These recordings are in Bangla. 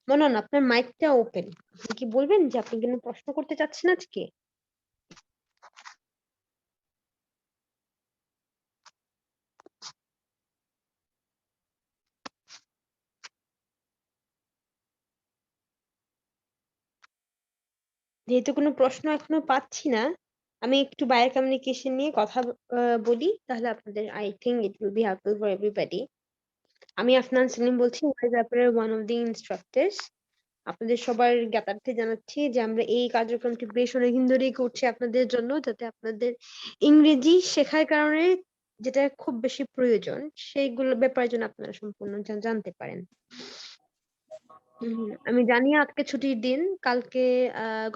মনন, আপনার মাইকটা ওপেন। আপনি কি বলবেন যে আপনি কোনো প্রশ্ন করতে চাচ্ছেন আজকে? যেহেতু কোনো প্রশ্ন এখনো পাচ্ছি না, আমি একটু বায়ার কমিউনিকেশন নিয়ে কথা বলি। তাহলে আপনাদের I think it will be helpful for everybody. আমি আফনান সেলিম বলছি, ওয়াইজ অ্যাপের ওয়ান অফ দি ইনস্ট্রাক্টরস। আপনাদের সবার জ্ঞাতার্থে জানাচ্ছি যে আমরা এই কার্যক্রমটি বেশ অনেকদিন ধরেই করছি আপনাদের জন্য, যাতে আপনাদের ইংরেজি শেখার কারণে যেটা খুব বেশি প্রয়োজন সেইগুলো ব্যাপারে যেন আপনারা সম্পূর্ণ জানতে পারেন। আমি জানি আজকে ছুটির দিন। কালকে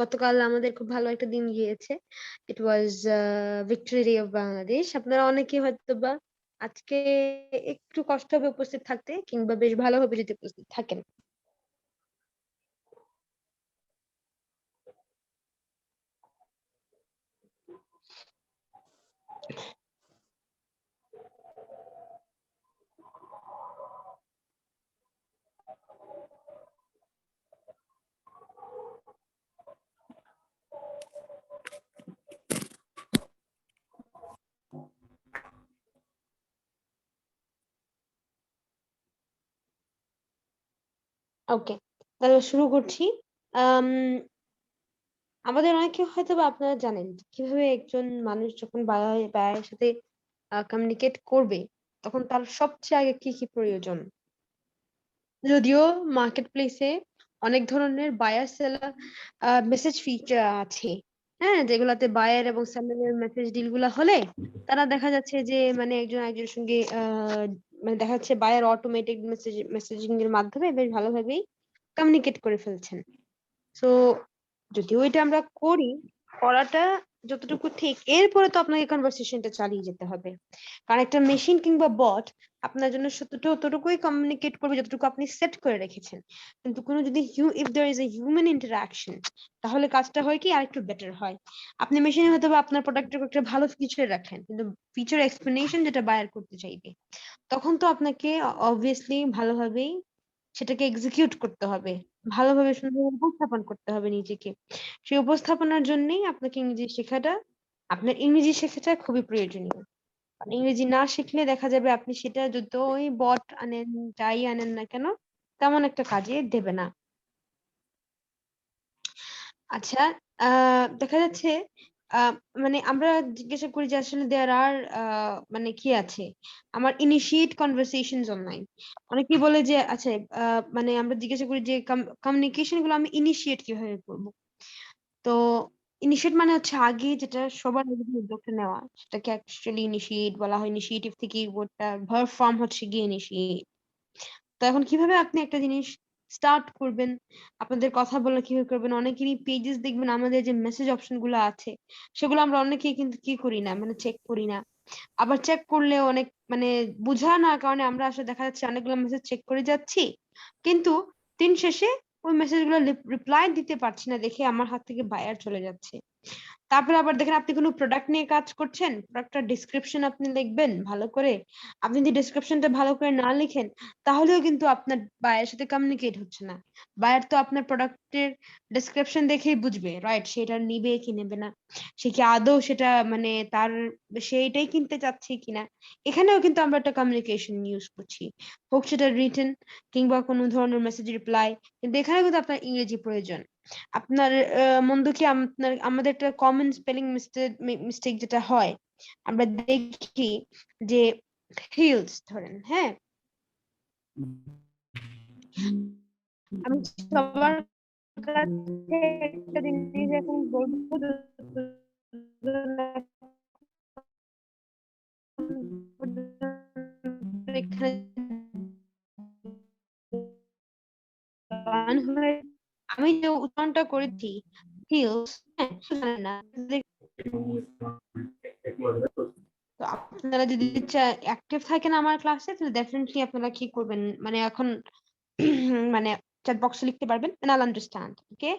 গতকাল আমাদের খুব ভালো একটা দিন গিয়েছে। ইট ওয়াজ ভিক্টোরি ডে অফ বাংলাদেশ। আপনারা অনেকেই হয়তোবা আজকে একটু কষ্ট হবে উপস্থিত থাকতে, কিংবা বেশ ভালো হবে যদি উপস্থিত থাকেন। ওকে, তাহলে শুরু করছি। আম আমাদের অনেকে হয়তোবা আপনারা জানেন যে কিভাবে একজন মানুষ যখন বায়ার সাথে কমিউনিকেট করবে, তখন তার সবচেয়ে আগে কি কি প্রয়োজন। যদিও মার্কেট প্লেসে অনেক ধরনের বায়ার সেলার মেসেজ ফিচার আছে, হ্যাঁ, যেগুলাতে বায়ার এবং সেলারের মেসেজ ডিল গুলা হলে তারা দেখা যাচ্ছে যে মানে একজন একজনের সঙ্গে মানে দেখা যাচ্ছে বায়ার অটোমেটিক মেসেজিং এর মাধ্যমে বেশ ভালোভাবেই কমিউনিকেট করে ফেলছেন। সো যদিও এটা আমরা করি, করাটা যতটুকু ঠিক, এরপরে তো আপনাকে কনভারসেশনটা চালিয়ে যেতে হবে। কারণ একটা মেশিন কিংবা বট আপনার জন্য ততটুকুই কমিউনিকেট করবে যতটুকু আপনি সেট করে রেখেছেন। কিন্তু কোনো যদি if there is a human interaction, তাহলে কাজটা হয় কি আরেকটু বেটার হয়। আপনি মেশিনে হয়তো বা আপনার প্রোডাক্টের একটা ভালো ফিচার রাখলেন, কিন্তু ফিচার এক্সপ্লেনেশন যেটা বায়ার করতে চাইবে, তখন তো আপনাকে অবভিয়াসলি ভালোভাবেই সেটাকে এক্সিকিউট করতে হবে। ভালোভাবে সুন্দরভাবে উপস্থাপন করতে হবে নিজেকে। সেই উপস্থাপনার জন্যই আপনাকে ইংরেজি শেখাটা, আপনার ইংরেজি শেখাটা খুবই প্রয়োজনীয়। কারণ ইংরেজি না শিখলে দেখা যাবে আপনি সেটা যতই বট আনেন, যাই আনেন না কেন, তেমন একটা কাজে দেবে না। আচ্ছা, দেখা যাচ্ছে আহ মানে আমরা জিজ্ঞাসা করি যে আসলে দেয়ার আর মানে কি আছে, আমার ইনিশিয়েট কনভারসেশনস অনলাইন। অনেকেই বলে যে আচ্ছা, মানে আমরা জিজ্ঞাসা করি যে কমিউনিকেশন গুলো আমি ইনিশিয়েট কিভাবে করব। তো ইনিশিয়েট মানে হচ্ছে আগে যেটা সবার আগে যে উদ্যোগটা নেওয়া, সেটাকে অ্যাকচুয়ালি ইনিশিয়েট বলা হয়। ইনিশিয়েটিভ থেকে ওটা ভার্ব ফর্ম হচ্ছে গিয়ে ইনিশিয়েট। তো এখন কিভাবে আপনি একটা জিনিস স্টার্ট করবেন, আপনাদের কথা বলা কিভাবে করবেন। অনেকেরই পেজেস দেখবেন আমাদের যে মেসেজ অপশন গুলো আছে, সেগুলো আমরা অনেকেই কিন্তু কি করি না, মানে চেক করি না। আবার চেক করলেও অনেক মানে বুঝা না কারণে আমরা আসলে দেখা যাচ্ছে অনেকগুলো মেসেজ চেক করে যাচ্ছি, কিন্তু দিন শেষে ওই মেসেজ গুলো রিপ্লাই দিতে পারছি না দেখে আমার হাত থেকে বায়ার চলে যাচ্ছে। তারপরে আবার দেখেন আপনি কোনো প্রোডাক্ট নিয়ে কাজ করছেন, প্রোডাক্টটার ডেসক্রিপশন আপনি লিখবেন ভালো করে। আপনি যদি ডেসক্রিপশনটা ভালো করে না লিখেন, তাহলেও কিন্তু আপনার বায়ের সাথে কমিউনিকেট হচ্ছে না। বায়ার তো আপনার প্রোডাক্টের ডেসক্রিপশন দেখেই বুঝবে, রাইট, সেটা নিবে কি নেবে না, সে কি আদৌ সেটা মানে তার সেইটাই কিনতে চাচ্ছে কিনা। এখানেও কিন্তু আমরা একটা কমিউনিকেশন ইউজ করছি, হোক সেটা রিটেন কিংবা কোনো ধরনের মেসেজ রিপ্লাই। কিন্তু এখানে কিন্তু আপনার ইংরেজি প্রয়োজন। আপনার মন্দ কি আমাদের একটা কমন স্পেলিং মিস্টেক যেটা হয়, আমরা দেখি যে হিলস ধরেন, হ্যাঁ, আমি সবার কাছে একটা জিনিস এখন বলবো, এখানে join হয়ে আমি যে উচ্চারণটা করেছি হিলস, হ্যাঁ, সেখানে না। তো আপনারা যদি অ্যাক্টিভ থাকেন আমার ক্লাসে, তাহলে ডেফিনেটলি আপনারা কি করবেন, মানে এখন মানে চ্যাট বক্সে লিখতে পারবেন, and I'll understand, ওকে।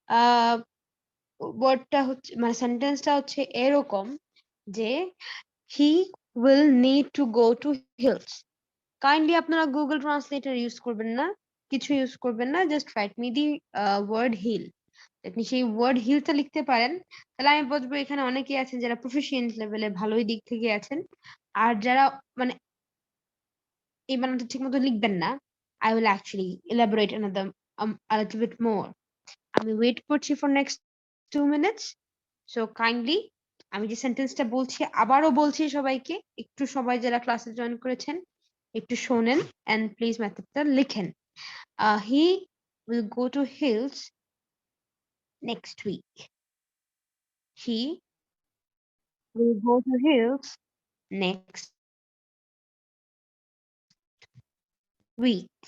আহ ওয়ার্ডটা হচ্ছে মানে সেন্টেন্সটা হচ্ছে এরকম যে he will need to go to hills. Kindly আপনারা গুগল ট্রান্সলেটর ইউজ করবেন না, কিছু ইউজ করবেন না, just write me the word hill. আপনি সেই ওয়ার্ড হিলটা লিখতে পারেন, তাহলে আমি বলবো এখানে অনেকেই আছেন যারা প্রফিশিয়েন্ট লেভেলে ভালোই দিক থেকে আছেন। আর যারা মানে এই বানানটা ঠিক মতো লিখবেন না, I will actually elaborate another a little bit more. আমি ওয়েট করছি for next 2 minutes. So kindly আমি যে সেন্টেন্সটা বলছি আবারও বলছি সবাইকে, একটু সবাই যারা ক্লাসে জয়েন করেছেন একটু শোনেন and প্লিজ মেথডটা লিখেন। He will go to hills next week. He will go to hills next week.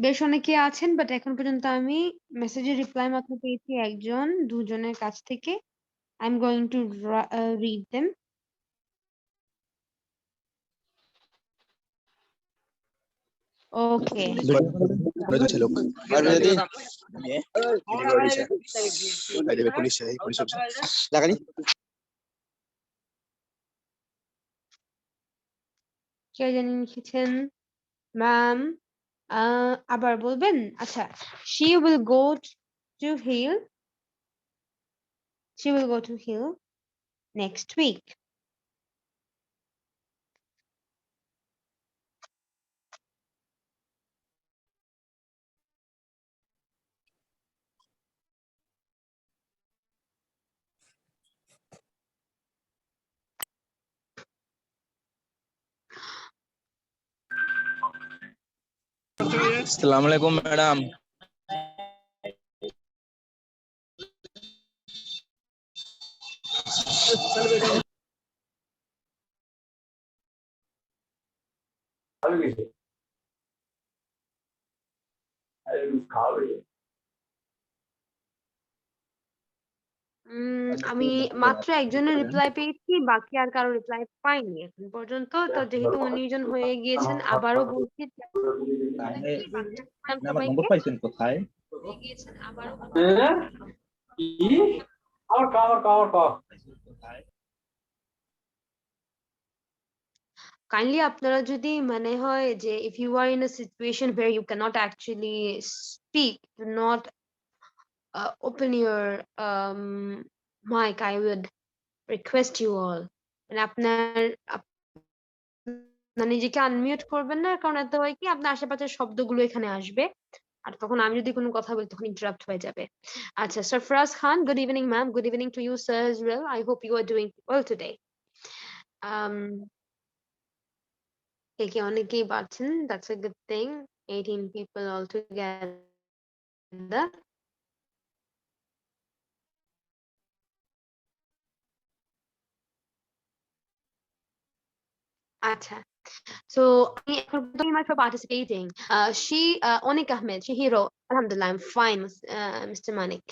বেশ অনেকে আছেন, বাট এখন পর্যন্ত আমি মেসেজের রিপ্লাই মাত্র পেয়েছি একজন দুজনের কাছ থেকে। I'm going to read them. Okay. কে জানি লিখেছেন ম্যাম, আবার বলবেন? আচ্ছা, she will go to hill, she will go to hill next week. अस्सलाम वालेकुम मैडम। আমি মাত্র একজনের রিপ্লাই পেয়েছি, বাকি আর কারো রিপ্লাই পাইনি এখন পর্যন্ত। তো যেহেতু 19 জন হয়ে গিয়েছেন, আবারও বলছি নম্বর পাইছেন কোথায়? কাইন্ডলি আপনারা যদি মানে হয় যে if you are in a situation where you cannot actually speak, do not open your mic, I would request you all, মানে আপনার নিজেকে আনমিউট করবেন না, কারণ এতে হয় কি আপনার আশেপাশের শব্দগুলো এখানে আসবে, আর তখন আমি যদি কোনো কথা বলি তখন ইন্টারাপ্ট হয়ে যাবে। আচ্ছা, Sarfaraz Khan, good evening ma'am. Good evening to you sir as well. I hope you are doing well today. কে অনেকেই পাচ্ছেন, that's a good thing. 18 people all together. আচ্ছা, so for participating. She Onik Ahmed, she hero. Alhamdulillah, I'm fine, Mr. Manik.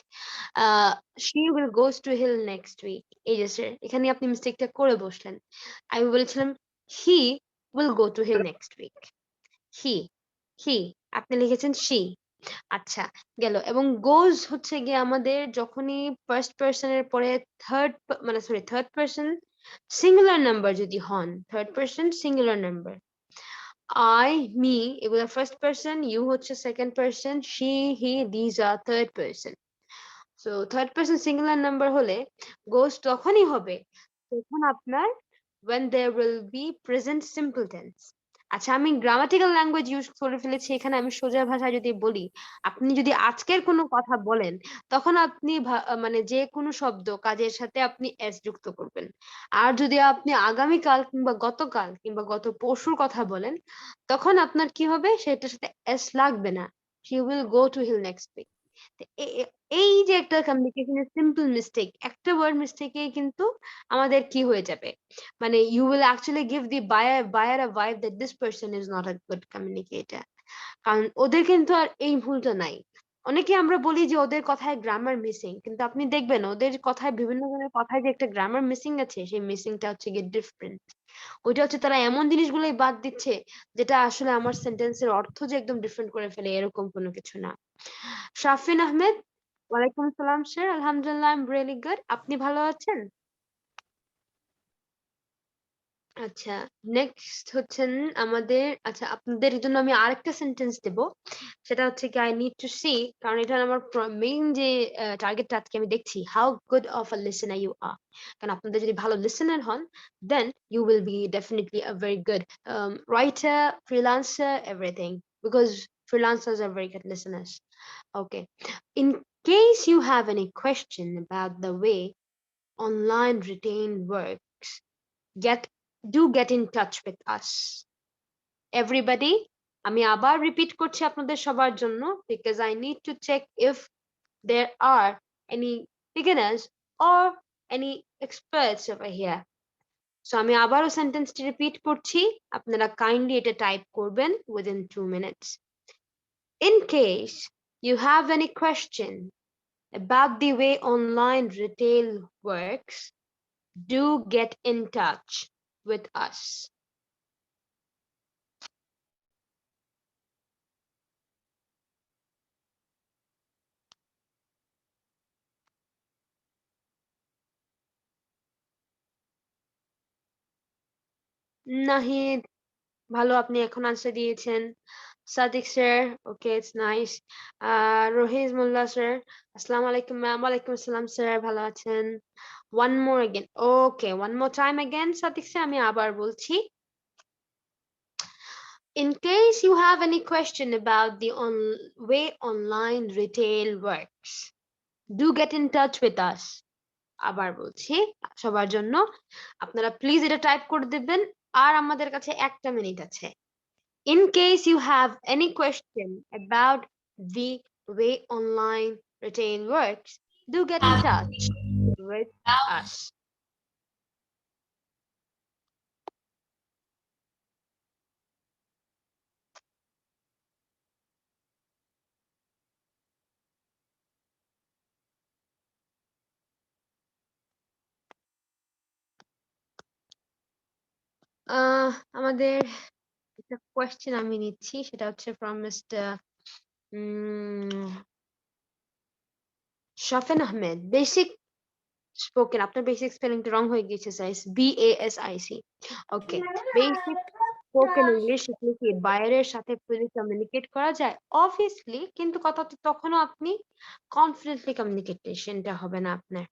She will goes to hill next week. এই যে sir, এখানে আপনি মিস্টেকটা করে বসলেন। আমি বলেছিলাম he will go to hill next week. he আপনি লিখেছেন she। আচ্ছা, গেল। এবং গোজ হচ্ছে গিয়ে আমাদের যখনই ফার্স্ট পারসনের পরে থার্ড পারসন সিঙ্গুলার নাম্বার যদি হন, third person singular number, I, me এগুলো ফার্স্ট পারসন, ইউ হচ্ছে second person, she, he these are third person. So third person singular number হলে গোজ তখনই হবে যখন আপনার when there will be present simple tense. আচ্ছা, আমি গ্রামাটিক্যাল ল্যাঙ্গুয়েজ ইউজ করে ফেলেছি এখানে। আমি সোজা ভাষায় যদি বলি, আপনি যদি আজকের কোনো কথা বলেন তখন আপনি মানে যে কোনো শব্দ কাজের সাথে আপনি এস যুক্ত করবেন। আর যদি আপনি আগামীকাল কিংবা গতকাল কিংবা গত পরশুর কথা বলেন, তখন আপনার কি হবে, সেটার সাথে এস লাগবে না। She will go to hill next week. এই যে একটা কমিউনিকেশনের সিম্পল মিস্টেক, একটা ওয়ার্ড মিস্টেকে কিন্তু আমাদের কি হয়ে যাবে, মানে you will actually give the buyer a vibe that this person is not a good communicator. কারণ ওদের কিন্তু আর এই ভুলটা নাই। অনেকে আমরা বলি যে ওদের কথায় গ্রামার মিসিং, কিন্তু আপনি দেখবেন ওদের কথায় বিভিন্ন ধরনের কথায় যে একটা গ্রামার মিসিং আছে, সেই মিসিংটা হচ্ছে গিয়ে ডিফারেন্ট। ওইটা হচ্ছে তারা এমন জিনিসগুলোই বাদ দিচ্ছে যেটা আসলে আমার সেন্টেন্সের অর্থ যে একদম ডিফারেন্ট করে ফেলে এরকম কোনো কিছু না। শাফিন আহমেদ, ওয়ালাইকুম আসসালাম স্যার। আলহামদুলিল্লাহ, আই এম রিয়েলি গুড। আপনি ভালো আছেন? আচ্ছা, নেক্সট হচ্ছেন আমাদের, আচ্ছা আপনাদের জন্য আমি আরেকটা সেন্টেন্স দেব। সেটা হচ্ছে কি আই নিড টু সি, কারণ এটা আমার মেইন যে টার্গেটটা আজকে আমি দেখছি, how good of a listener you are. কারণ আপনাদের যদি ভালো লিসেনার হন, then you will be definitely a very good writer, freelancer, everything, because freelancers are very good listeners. Okay. In case you have any question about the way online retail works, get get in touch with us. Everybody, আমি আবার রিপিট করছি আপনাদের সবার জন্য, because I need to check if there are any beginners or any experts over here. So আমি আবারও সেন্টেন্সটি রিপিট করছি, আপনারা কাইন্ডলি এটা টাইপ করবেন within 2 minutes. In case you have any question about the way online retail works, do get in touch with us. Nahid, ভালো, আপনি এখন আনসার দিয়েছেন। Sadiq sir, okay, it's nice. Rahiz Molla sir, আসসালামু আলাইকুম ম্যাম। ওয়ালাইকুম আসসালাম স্যার, ভালো আছেন? One more again, okay, one more time again Sadiq sir, আমি আবার বলছি। In case you have any question about the way online retail works, do get in touch with us. আবার বলছি সবার জন্য, আপনারা প্লিজ এটা টাইপ করে দিবেন, আর আমাদের কাছে একটা মিনিট আছে। In case you have any question about the way online retail works, do get in touch with us. আমাদের একটা কোয়েশ্চেন আমি নিচ্ছি, সেটা হচ্ছে from mister Shafin Ahmed. Basic spoken, আপনার বেসিক স্পেলিংটা রং হয়ে গিয়েছে স্যার, BASIC। ওকে, বেসিক স্পোকেন ইংলিশ শিখলে কি বাইরের সাথে ফ্রিলি কমিউনিকেট করা যায়? অবভিয়াসলি, কিন্তু কথা হচ্ছে তখনও আপনি কনফিডেন্টলি কমিউনিকেশনটা হবে না আপনার।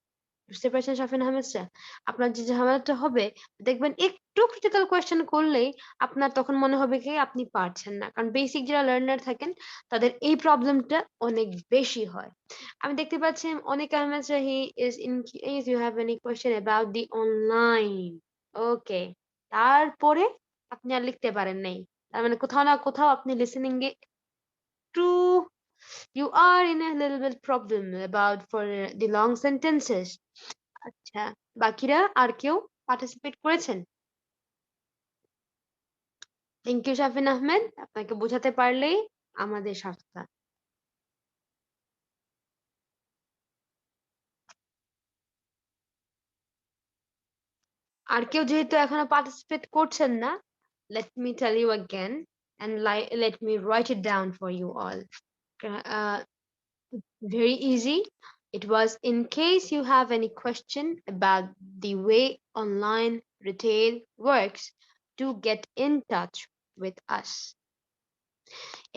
বুঝতে পারছেন শাফিন আহমেদ স্যার? আপনার যে ঝামেলাটা হবে, দেখবেন একটু ক্রিটিক্যাল কোয়েশ্চেন করলেই আপনার তখন মনে হবে কি আপনি পারছেন না। কারণ বেসিক যারা লার্নার থাকেন তাদের এই প্রবলেমটা অনেক বেশি হয়। আমি দেখতে পাচ্ছি অনেক Ahmed sir, he is in case you have any question about the online. Okay, তারপরে আপনি আর লিখতে পারেন নাই। তার মানে কোথাও না কোথাও আপনি লিসেনিং এ একটু you are in a little bit problem about for the long sentences. আচ্ছা, বাকিরা আর কেউ পার্টিসিপেট করেছেন? থ্যাংক ইউ শাফিন আহমেদ, আপনাকে বোঝাতে পারলেই আমাদের সার্থকতা। আর কেউ যেহেতু এখনো পার্টিসিপেট করছেন না, let me tell you again and let me write it down for you all. Uh, Very easy. It was in case you have any question about the way online retail works, to get in touch with us.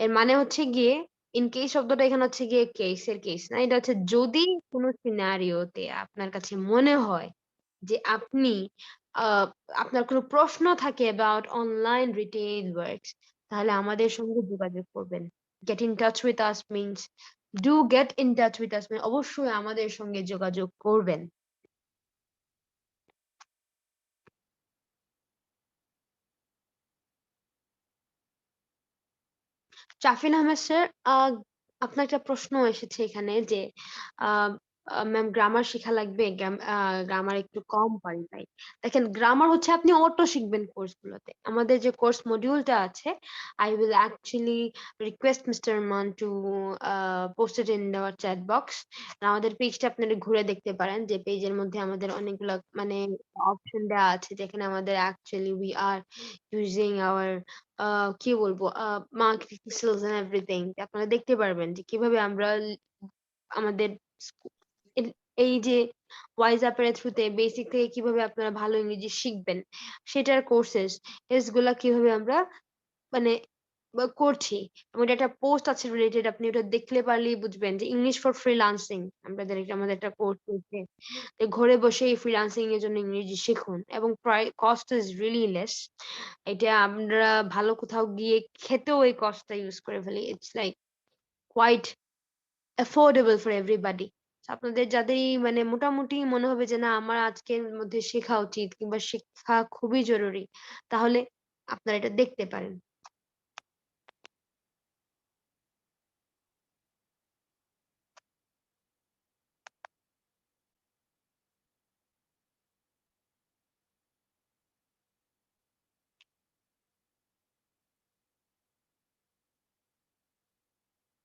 এর মানে হচ্ছে গিয়ে ইন কেস শব্দটা এখানে হচ্ছে গিয়ে কেসের কেস না, এটা হচ্ছে যদি কোনো সিনারিওতে আপনার কাছে মনে হয় যে আপনি আহ, আপনার কোনো প্রশ্ন থাকে অ্যাবাউট অনলাইন রিটেল ওয়ার্কস, তাহলে আমাদের সঙ্গে যোগাযোগ করবেন। Get in touch with us means do get in touch with us, মানে অবশ্যই আমাদের সঙ্গে যোগাযোগ করবেন। শাফিন আহমেদ স্যার, আপনার একটা প্রশ্ন এসেছে এখানে যে ম্যাম গ্রামার শেখা লাগবে, গ্রামার একটু কম পারি তাই। দেখেন গ্রামার হচ্ছে আপনি অটো শিখবেন কোর্সগুলোতে। আমাদের যে কোর্স মডিউলটা আছে, I will actually request Mr. Arman to post it in our chat box. আমাদের পেজটা আপনারা ঘুরে দেখতে পারেন, যে পেজের মধ্যে আমাদের অনেকগুলা মানে অপশন দেওয়া আছে, যেখানে আমাদের actually we are using our কি বলবো মার্কেটিং স্কিলস এন্ড এভরিথিং। আপনারা দেখতে পারবেন যে কিভাবে আমরা আমাদের এই যে ওয়াইজ অ্যাপের থ্রুতে বেসিক থেকে কিভাবে আপনারা ভালো ইংরেজি শিখবেন, সেটার কোর্সেস গুলা কিভাবে আমরা মানে করছি। এবং এটা একটা পোস্ট আছে রিলেটেড, আপনি ওটা দেখলে পারলেই বুঝবেন যে ইংলিশ ফর ফ্রিল্যান্সিং আমাদের একটা কোর্স চলছে। তো ঘরে বসে এই ফ্রিল্যান্সিং এর জন্য ইংরেজি শিখুন, এবং প্রায় কস্ট ইজ রিয়েলি লেস। এটা আমরা ভালো কোথাও গিয়ে খেতেও এই কস্টটা ইউজ করে ফেলি। It's like quite affordable for everybody. আপনাদের যাদেরই মানে মোটামুটি মনে হবে যে না আমার আজকের মধ্যে শেখা উচিত কিংবা শিক্ষা খুবই জরুরি, তাহলে আপনারা এটা দেখতে পারেন।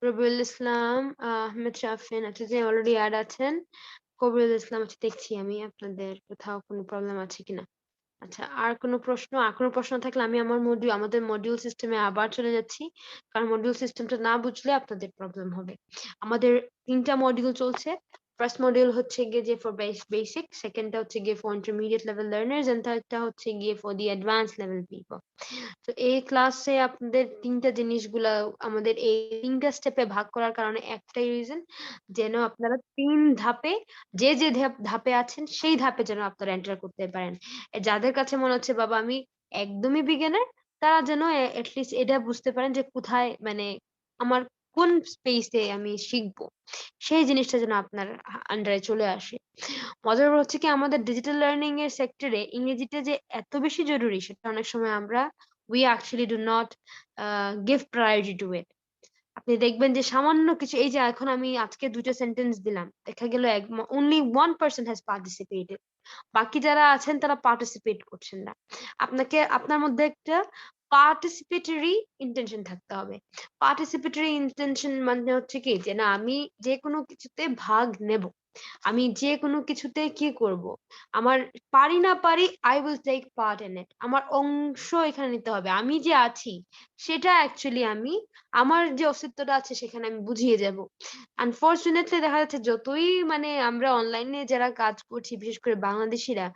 রবিউল ইসলাম, আহমেদ শাফিন, আচ্ছা যে অলরেডি অ্যাড আছেন। কবিরুল ইসলাম, আচ্ছা দেখছি আমি আপনাদের কোথাও কোনো প্রবলেম আছে কিনা। আচ্ছা আর কোনো প্রশ্ন? আর কোনো প্রশ্ন থাকলে আমি আমাদের মডিউল সিস্টেমে আবার চলে যাচ্ছি, কারণ মডিউল সিস্টেমটা না বুঝলে আপনাদের প্রবলেম হবে। আমাদের ৩টা মডিউল চলছে। ফার্স্ট মডিউল হচ্ছে গিয়ে যে ফর বেসিক, সেকেন্ডটা হচ্ছে গিয়ে for intermediate level learners, and থার্ডটা হচ্ছে গিয়ে for the advance level people. তো এই ক্লাসে আপনাদের ৩টা জিনিসগুলা আমাদের এই ৩টা স্টেপে ভাগ করার কারণে একটাই রিজন, যেন আপনারা ৩ ধাপে যে ধাপে আছেন সেই ধাপে যেন আপনারা এন্টার করতে পারেন। যাদের কাছে মনে হচ্ছে বাবা আমি একদমই বিগিনার, তারা যেন এটলিস্ট এটা বুঝতে পারেন যে কোথায় মানে আমার কোন স্পেসে আমি শিখবো, সেই জিনিসটা যেন আপনার আন্ডারে চলে আসে। মজার ব্যাপার হচ্ছে কি আমাদের ডিজিটাল লার্নিং এর সেক্টরে ইংরেজিটা যে এত বেশি জরুরি, সেটা অনেক সময় আমরা we actually do not give priority to it. আপনি দেখবেন যে সামান্য কিছু, এই যে এখন আমি আজকে ২ টা সেন্টেন্স দিলাম, দেখা গেল only 1% has participated, বাকি যারা আছেন তারা পার্টিসিপেট করছেন না। আপনার মধ্যে একটা পার্টিসিপেটরি ইন্টেনশন থাকতে হবে। পার্টিসিপেটরি ইন্টেনশন মানে হচ্ছে কি যে না আমি যেকোনো কিছুতে ভাগ নেব। আমি যেকোনো কিছুতে কি করব? আমার পারি না পারি I will take part in it. আমার অংশ এখানে নিতে হবে। আমি যে আছি সেটা অ্যাকচুয়ালি আমার যে অস্তিত্বটা আছে সেখানে আমি বুঝিয়ে যাব। আনফরচুনেটলি দেখা যাচ্ছে যতই মানে আমরা অনলাইনে যারা কাজ করছি, বিশেষ করে বাংলাদেশীরা,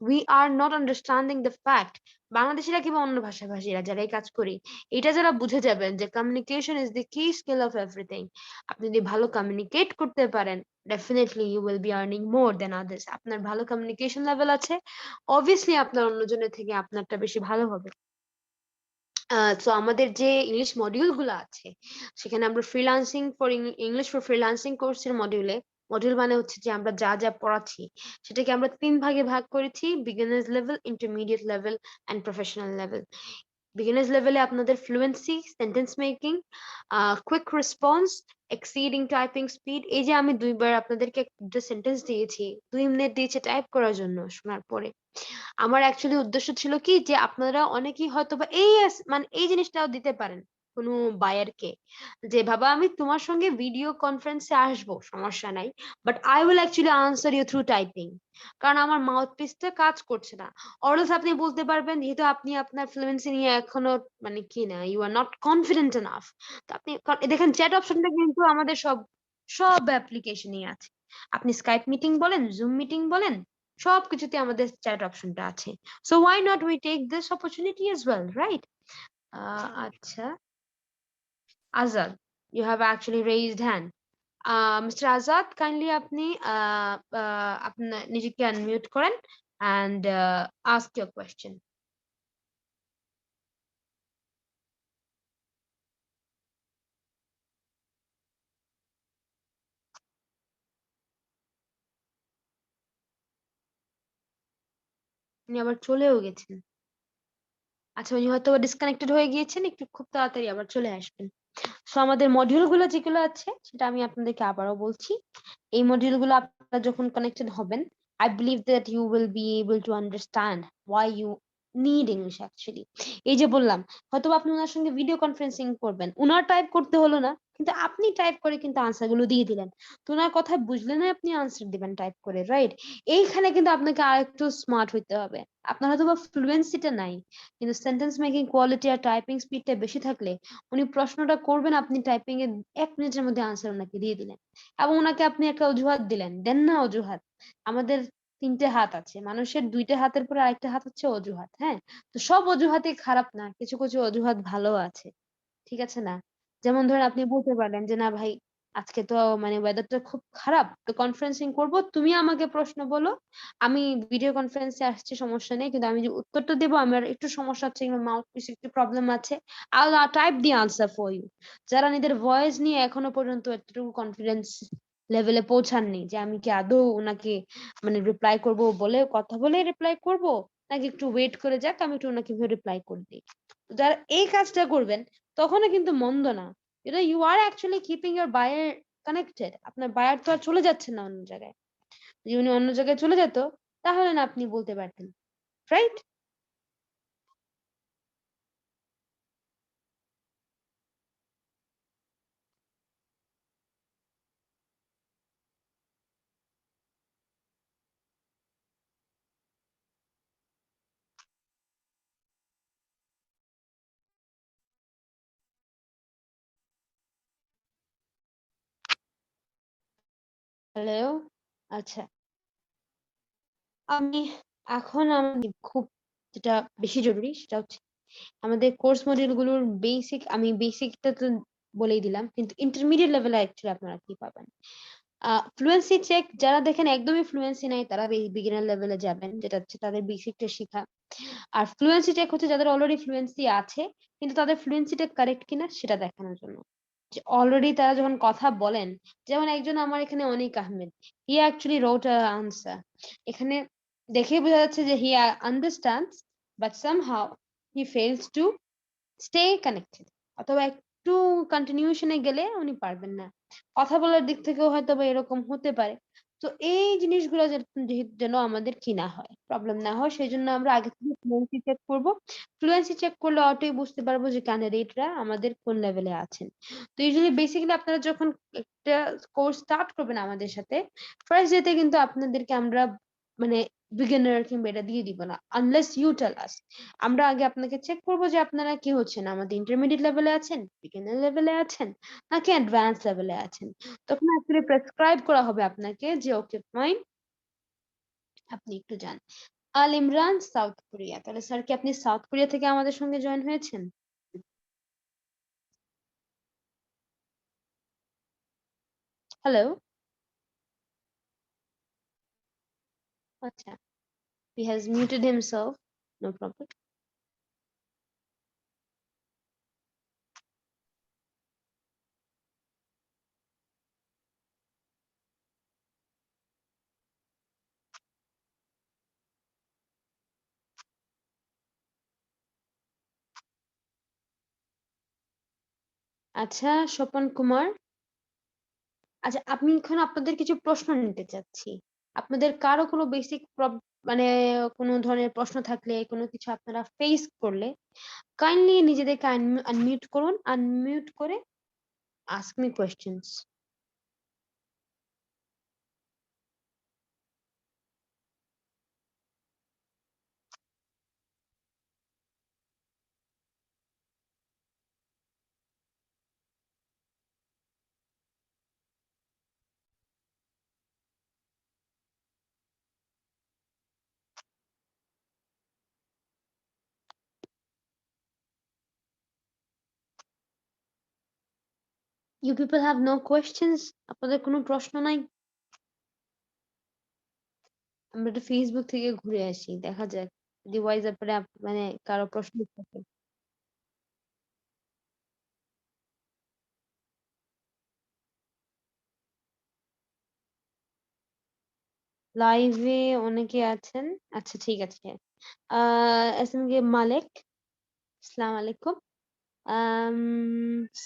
we are not understanding the fact, বাংলাদেশীরা কিংবা অন্য ভাষাভাষীরা যারা এই কাজ করি, এটা যারা বুঝে যাবেন যে communication is the key skill of everything. আপনি যদি ভালো কমিউনিকেট করতে পারেন, definitely you will be earning more than others. আপনার ভালো কমিউনিকেশন লেভেল আছে, obviously আপনার অন্যজনের থেকে আপনারটা বেশি ভালো হবে। সো আমাদের যে ইংলিশ মডিউল গুলা আছে, সেখানে আমরা freelancing for English for freelancing কোর্সের মডিউল মানে হচ্ছে যে আমরা যা যা পড়াচ্ছি সেটাকে আমরা ৩ ভাগে ভাগ করেছি: beginners level, intermediate level and professional level. Beginners লেভেলে আপনাদের fluency, sentence making, quick response, exceeding typing speed. এই যে আমি ২ বার আপনাদেরকে একটা সেন্টেন্স দিয়েছি, ২ মিনিট দিয়েছে টাইপ করার জন্য শোনার পরে। আমার অ্যাকচুয়ালি উদ্দেশ্য ছিল কি যে আপনারা অনেকেই হয়তোবা মানে এই জিনিসটাও দিতে পারেন কোনো বায়ারকে, যে বাবা আমি তোমার সঙ্গে ভিডিও কনফারেন্সে আসবো, সমস্যা নাই। But I will actually answer you through typing, কারণ আমার মাউথপিসটা কাজ করছে না। or else আপনি বলতে পারবেন, যেহেতু আপনি আপনার ফ্লুয়েন্সি নিয়ে এখনো মানে কি না, you are not confident enough, তো আপনি দেখেন চ্যাট অপশনটা কিন্তু আমাদের সব অ্যাপ্লিকেশনেই আছে। আপনি স্কাইপ মিটিং বলেন, জুম মিটিং বলেন, সবকিছুতে আমাদের চ্যাট অপশনটা আছে। So why not we take this opportunity as well, right? আচ্ছা, Azad, you have actually raised hand. Mister Azad, kindly আপনি আপনার নিজেকে আনমিউট করেন and ask your question. উনি আবার চলেও গেছেন। আচ্ছা উনি হয়তো ডিসকানেক্টেড হয়ে গিয়েছেন, একটু খুব তাড়াতাড়ি আবার চলে আসবেন। সো আমাদের মডিউল গুলো যেগুলো আছে সেটা আমি আপনাদেরকে আবারও বলছি। এই মডিউল গুলো আপনারা যখন কানেক্টেড হবেন, I believe that you will be able to understand why you need English actually. এই যে বললাম, হয়তো আপনি ওনার সঙ্গে ভিডিও কনফারেন্সিং করবেন, উনার টাইপ করতে হলো না, কিন্তু আপনি টাইপ করে কিন্তু আনসার গুলো দিয়ে দিলেন। তো ওনার কথা বুঝলে না আপনি আনসার দিবেন টাইপ করে, রাইট? এইখানে কিন্তু আপনাকে আরেকটু স্মার্ট হইতে হবে। আপনার হয়তো বা ফ্লুয়েন্সিটা নাই, কিন্তু সেন্টেন্স মেকিং কোয়ালিটি আর টাইপিং স্পিডটা বেশি থাকলে উনি প্রশ্নটা করবেন, আপনি টাইপিং এ ১ মিনিটের মধ্যে আনসার উনাকে দিয়ে দিলেন। এবং উনাকে আপনি একটা অজুহাত দিলেন। দেন না অজুহাত। আমাদের ৩ টে হাত আছে। মানুষের ২ টা হাতের পরে আরেকটা হাত হচ্ছে অজুহাত। হ্যাঁ? তো সব অজুহাতই খারাপ না। কিছু, কিছু অজুহাত ভালো আছে। ঠিক আছে না? যেমন ধরেন আপনি বলতে পারলেন যে, "না ভাই, আজকে তো মানে ওয়েদারটা খুব খারাপ। তো কনফারেন্সিং করব। তুমি আমাকে প্রশ্ন বলো। আমি ভিডিও কনফারেন্সে আসছি, সমস্যা নেই। কিন্তু আমি যে উত্তরটা দেব আমার একটু সমস্যা হচ্ছে, কিংবা মাউথপিস একটু প্রবলেম আছে। I'll type the answer for you." যারা নিজের ভয়েস নিয়ে এখনো পর্যন্ত এতটুকু কনফিডেন্স লেভেলে পৌঁছাননি যে আমি কি আদৌ উনাকে মানে রিপ্লাই করব বলে কথা বলে রিপ্লাই করব, নাকি একটু ওয়েট করে যাক, আমি একটু উনাকে রিপ্লাই করে দিই। যারা এই কাজটা করবেন তখনও কিন্তু মন্দ না। এটা you are actually keeping your buyer connected. আপনার বায়ার তো আর চলে যাচ্ছে না অন্য জায়গায়। যদি উনি অন্য জায়গায় চলে যেত, তাহলে না আপনি বলতে পারতেন। রাইট? হ্যালো? আচ্ছা। আমি এখন আমি খুব যেটা বেশি জরুরি সেটা হচ্ছে আমাদের কোর্স মডিউল গুলোর বেসিকটা তো বলেই দিলাম। কিন্তু ইন্টারমিডিয়েট লেভেলে অ্যাকচুয়ালি আপনারা কি পাবেন? ফ্লুয়েন্সি চেক যারা দেখেন একদমই ফ্লুয়েন্সি নাই তারা বিগিনার লেভেলে যাবেন। যেটা হচ্ছে তাদের বেসিকটা শিখা। আর ফ্লুয়েন্সি চেক হচ্ছে যাদের অলরেডি ফ্লুয়েন্সি আছে কিন্তু তাদের ফ্লুয়েন্সিটা কারেক্ট কিনা সেটা দেখানোর জন্য। যে অলরেডি তারা যখন কথা বলেন, যেমন একজন আমার এখানে Anik Ahmed, he actually wrote a answer. এখানে দেখেই বোঝা যাচ্ছে যে he understands but somehow he fails to stay connected, অথবা একটু কন্টিনিউশন এ গেলে উনি পারবেন না। কথা বলার দিক থেকেও হয়তোবা এরকম হতে পারে। তো এই জিনিসগুলো যেন আমাদের কি না হয়, প্রবলেম না হয়, সেজন্য আমরা আগে থেকে ফ্লুয়েন্সি চেক করব। ফ্লুয়েন্সি চেক করলে অটোই বুঝতে পারবো যে ক্যান্ডিডেটরা আমাদের কোন লেভেলে আছেন। তো ইউজুয়ালি বেসিক্যালি আপনারা যখন একটা কোর্স স্টার্ট করবেন আমাদের সাথে, ফার্স্ট ডে তে কিন্তু আপনাদেরকে আমরা মানে বিগিনার কিংবা এটা দিয়ে দিব না, আনলেস ইউ টেল আস। আমরা আগে আপনাকে চেক করব যে আপনারা কি হচ্ছেন, আমাদের ইন্টারমিডিয়েট লেভেলে আছেন, বিগিনার লেভেলে আছেন, নাকি অ্যাডভান্স লেভেলে আছেন। তখন অ্যাকচুয়ালি প্রেসক্রাইব করা হবে আপনাকে যে ওকে ফাইন, আপনি একটু যান। আল ইমরান, সাউথ কোরিয়া। তাহলে স্যার কি আপনি সাউথ কোরিয়া থেকে আমাদের সঙ্গে জয়েন হয়েছেন? হ্যালো? আচ্ছা, he has muted himself. No problem. আচ্ছা, স্বপন কুমার। আচ্ছা, আমি এখন আপনাদের কিছু প্রশ্ন নিতে চাচ্ছি। আপনাদের কারো কোনো বেসিক মানে কোনো ধরনের প্রশ্ন থাকলে, কোনো কিছু আপনারা ফেস করলে কাইন্ডলি নিজেদেরকে আনমিউট করুন। আনমিউট করে ask me questions. You people have no questions? আপনাদের কোনো প্রশ্ন নাই? আমরা একটু ফেসবুক থেকে ঘুরে আসি। দেখা যাক। যদি হোয়াটসঅ্যাপে মানে কারো প্রশ্ন থাকে। লাইভে অনেকে আছেন। আচ্ছা, ঠিক আছে। এস এম কে মালেক, আসসালামু আলাইকুম।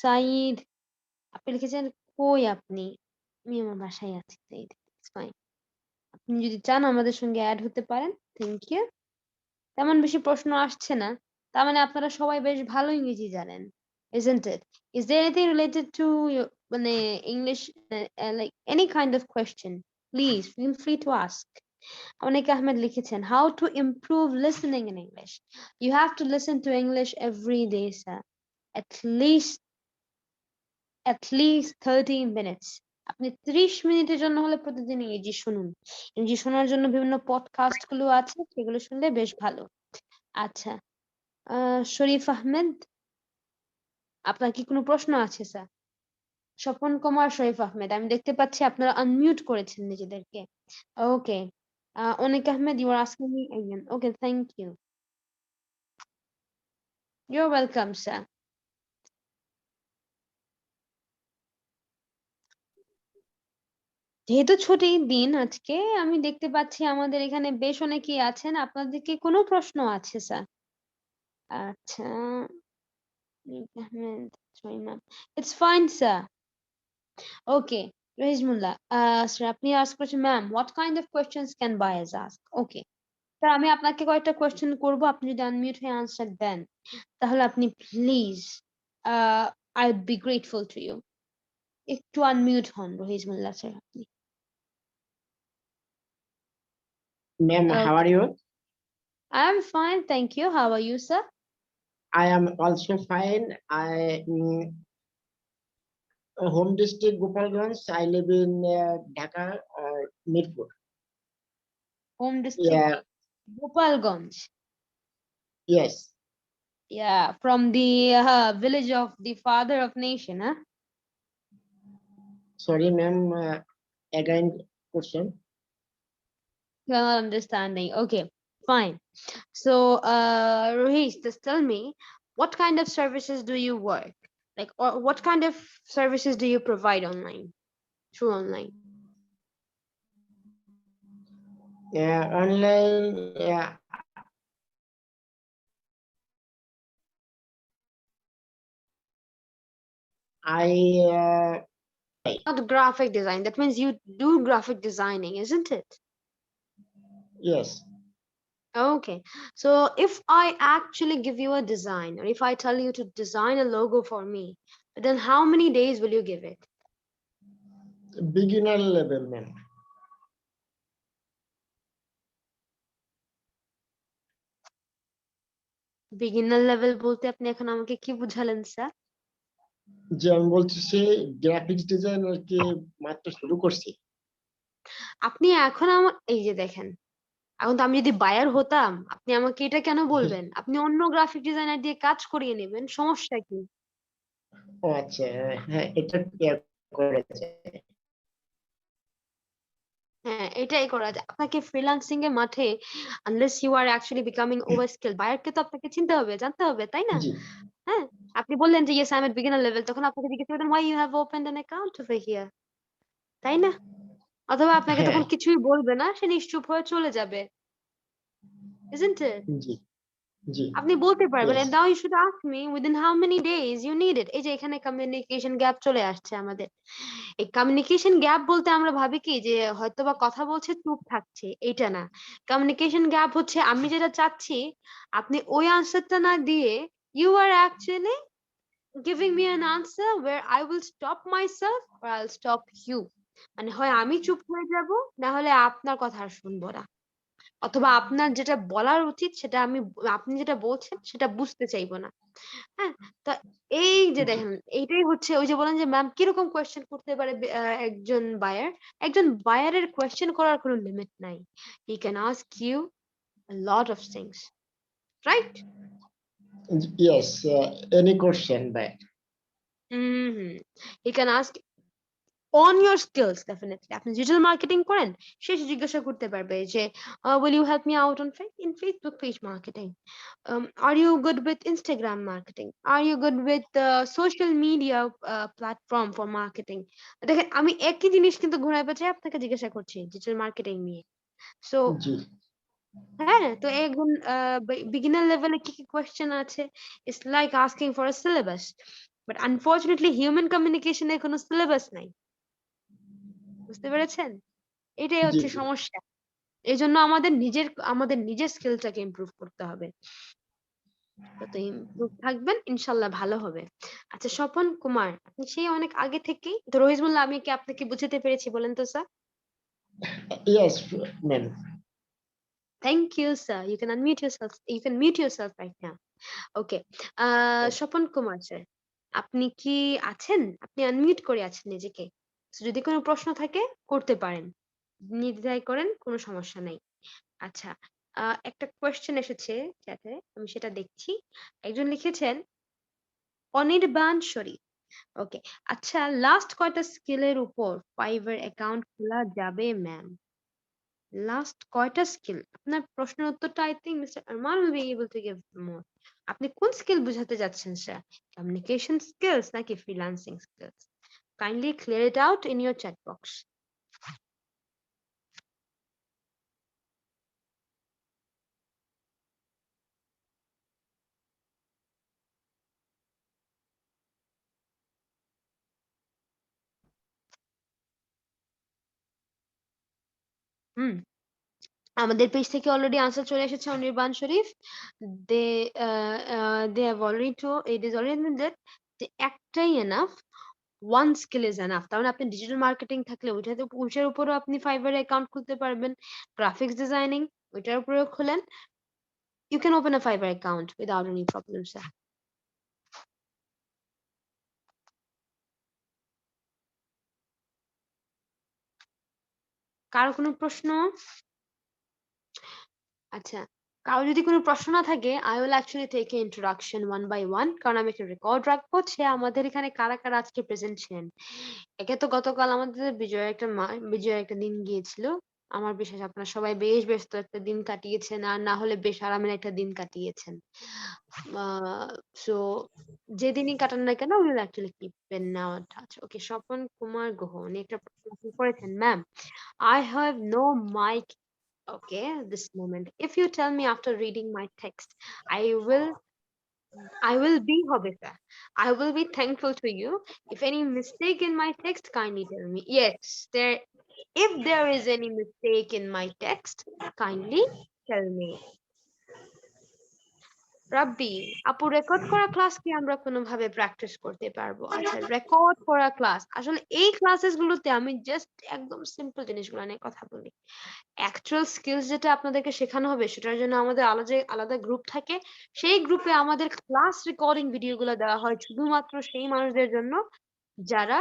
সাইদ আপনি লিখেছেন কই আপনি? আমি আমার বাসায় আছি সাইদ। It's fine. আপনি যদি চান আমাদের সঙ্গে এড হতে পারেন। Thank you. তেমন বেশি প্রশ্ন আসছে না। তার মানে আপনারা সবাই বেশ ভালো ইংরেজি জানেন। Isn't it? Is there anything related to your মানে English like any kind of question? Please feel free to ask. অনেক আহমেদ লিখেছেন how to improve listening in English. You have to listen to English every day, sir. At least 30 minutes. আপনি 30 মিনিটের জন্য হলে প্রতিদিন ইংরেজি শুনুন। ইংরেজি শোনার জন্য বিভিন্ন পডকাস্ট গুলো আছে সেগুলো শুনলে বেশ ভালো। আচ্ছা। শরীফ আহমেদ আপনার কি কোনো প্রশ্ন আছে স্যার? স্বপন কুমার শরীফ আহমেদ আমি দেখতে পাচ্ছি আপনারা আনমিউট করেছেন নিজেদেরকে। ওকে। অনিক Ahmed you are asking me again. Okay, thank you. You're welcome, sir. যেহেতু ছুটির দিন আজকে আমি দেখতে পাচ্ছি আমাদের এখানে বেশ অনেকেই আছেন। আপনাদের কি কোনো প্রশ্ন আছে স্যার? আচ্ছা। Anik Ahmed, Zainab. It's fine, sir. Okay. Rahizmullah, sir আপনি ask করেছেন ma'am what kind of questions can buyers ask? Okay. Sir আমি আপনাকে কয়েকটা কোয়েশ্চেন করব আপনি যদি আনমিউট হয়ে আনসার দেন তাহলে আপনি please I would be grateful to you. একটু আনমিউট হন রহিজমুল্লাহ স্যার আপনি। Ma'am, how are Okay. you? I am fine, thank you. How are you, sir? I am also fine. Home district Gopalganj. I live in Dhaka, Mirpur. Home district Yeah, Gopalganj. yes. Yeah, from the village of the father of nation, huh? Sorry, ma'am. Again, question. You're not understanding. Okay, fine. So, Rohit, just tell me, what kind of services do you work? Like, or what kind of services do you provide online, through online? Yeah, online. Yeah, I. Not graphic design. That means you do graphic designing, isn't it? Yes. Okay. So if I actually give you a design, or if I tell you to design a logo for me, then how many days will you give it? Beginner level, ma'am. Beginner level বলতে আপনি এখন আমাকে কি বুঝালেন স্যার? যে আমি বলতেছি গ্রাফিক্স ডিজাইনার কি মাত্র শুরু করছি। আপনি এখন আমার এই যে দেখেন এখন তো আমি যদি বায়ার হতাম আপনি আমাকে এটা কেন বলবেন? আপনি অন্য গ্রাফিক ডিজাইনার দিয়ে কাজ করিয়ে নেবেন সমস্যা কি? ও আচ্ছা, হ্যাঁ এটা ক্লিয়ার করেছে। হ্যাঁ, এটাই করা যায়। আপনাকে ফ্রিল্যান্সিং এর মাঠে unless you are actually becoming over skilled বায়ারকে তো আপনাকে চিনতে হবে, জানতে হবে, তাই না? জি হ্যাঁ, আপনি বললেন যে yes I'm at beginner level তখন আপনাকে জিজ্ঞেস করতেন why you have opened an account over here, তাই না? অথবা আপনাকে হ্যাঁ তখন কিছুই বলবে না, সে নিশ্চুপ হয়ে চলে যাবে, isn't it? জি জি আপনি বলতে পারবেন yes and now you should ask me within how many days you need it. এই যে এখানে কমিউনিকেশন গ্যাপ চলে আসছে আমাদের। এই কমিউনিকেশন গ্যাপ বলতে আমরা ভাবি কি যে হয়তোবা কথা বলছে চুপ থাকছে, এইটা না। কমিউনিকেশন গ্যাপ হচ্ছে আমি যেটা চাচ্ছি আপনি ওই আনসারটা না দিয়ে you are actually giving me an answer where I will stop myself or I'll stop you. মানে হয় আমি চুপ হয়ে যাব না হলে আপনার কথা আর শুনবো না। অথবা আপনার যেটা বলার উচিত সেটা আপনি যেটা বলছেন সেটা বুঝতে চাইবো না। হ্যাঁ? তো এই যে জি দেখেন এইটাই হচ্ছে ওই যে বলেন যে ম্যাম কিরকম কোয়েশ্চেন করতে পারে একজন বায়ার? একজন বায়ারের কোয়েশ্চেন করার কোনো লিমিট নাই। He can ask you a lot of things, right? yes any question back hmm. He can ask on your skills definitely. আপনি ডিজিটাল মার্কেটিং করেন সে জিজ্ঞাসা করতে পারবে যে will you help me out on in Facebook page marketing? Are you good with Instagram marketing? Are you good with social media platform for marketing? দেখেন আমি একই জিনিস কিন্তু ঘুরায় পেঁচায় আপনাকে জিজ্ঞাসা করছি ডিজিটাল মার্কেটিং নিয়ে। সো জি হ্যাঁ, তো একজন বিগিনার লেভেলে কি কি কোয়েশ্চেন আছে? It's like asking for a syllabus. But unfortunately human communication এর কোনো সিলেবাস নাই। বুঝতে পেরেছেন? এটাই জি হচ্ছে জি। সমস্যা। এজন্য আমাদের নিজের স্কিলটাকে ইমপ্রুভ করতে হবে। যত ইমপ্রুভ থাকবেন ইনশাআল্লাহ ভালো হবে। আচ্ছা স্বপন কুমার, আপনি সেই অনেক আগে থেকেই তো রহিজুল্লাহ আমি কি আপনাকে বুঝাতে পেরেছি বলেন তো sir? Yes ma'am. Thank you, sir. You can unmute yourself. You can mute yourself right now. Okay. Swapan Kumar sir, আপনি কি আছেন? আপনি আনমিউট করে আছেন নিজেকে। So, যদি কোনো প্রশ্ন থাকে করতে পারেন। নির্দ্বিধায় করেন, কোনো সমস্যা নাই। আচ্ছা, একটা কোয়েশ্চেন এসেছে চ্যাটে, আমি সেটা দেখছি। একজন লিখেছেন অনির্বাণ শরীফ। ওকে। আচ্ছা, লাস্ট কয়টা স্কিলের উপর ফাইবার অ্যাকাউন্ট খোলা যাবে ম্যাম? লাস্ট কয়টা স্কিল? আপনার প্রশ্নের উত্তরটা I think Mr. Arman will be able to give more. আপনি কোন স্কিল বুঝাতে যাচ্ছেন স্যার? কমিউনিকেশন স্কিলস নাকি freelancing skills? Kindly clear it out in your chat box. Hmm. আমাদের পেজ থেকে অলরেডি আনসার চলে এসেছে Anirban Sharif. They they have already it is already that যে একটাই enough, one skill is enough. তার মানে আপনি ডিজিটাল মার্কেটিং থাকলে ওইটার উপরেও আপনি ফাইবার অ্যাকাউন্ট খুলতে পারবেন। গ্রাফিক্স ডিজাইনিং ওইটার উপরেও খুলেন। You can open a Fiverr account without any problems, sir. কারো কোনো প্রশ্ন? আচ্ছা, কারো যদি কোনো প্রশ্ন না থাকে I will actually take a introduction one by one কারণ আমি একটা রেকর্ড রাখবো যে আমাদের এখানে কারা কারা আজকে প্রেজেন্ট ছিলেন। একে তো গতকাল আমাদের বিজয়ের একটা দিন গিয়েছিল। আমার বিশ্বাস আপনারা সবাই বেশ ব্যস্ত একটা দিন কাটিয়েছেন আর না হলে বেশ আরামের একটা দিন কাটিয়েছেন। সো যেদিনই কাটান না কেন will actually keep pen now touch. Okay, Swapan Kumar Guha উনি একটা প্রশ্ন করেছেন ma'am I have no mic. Okay, this moment. If you tell me after reading my text, I will I will be হবে sir. I will be thankful to you. If any mistake in my text, kindly tell me. Yes, if there is any mistake in my text, kindly tell me. রাব্বি, আপু রেকর্ড করা ক্লাস কি আমরা কোনোভাবে প্র্যাকটিস করতে পারবো? আচ্ছা, রেকর্ড করা ক্লাস। আসলে এই ক্লাসেস গুলোতে আমি জাস্ট একদম সিম্পল জিনিসগুলো নিয়ে কথা বলি। অ্যাকচুয়াল স্কিলস যেটা আপনাদেরকে শেখানো হবে সেটার জন্য আমাদের আলাদা আলাদা গ্রুপ থাকে। সেই গ্রুপে আমাদের ক্লাস রেকর্ডিং ভিডিও গুলো দেওয়া হয় শুধুমাত্র সেই মানুষদের জন্য যারা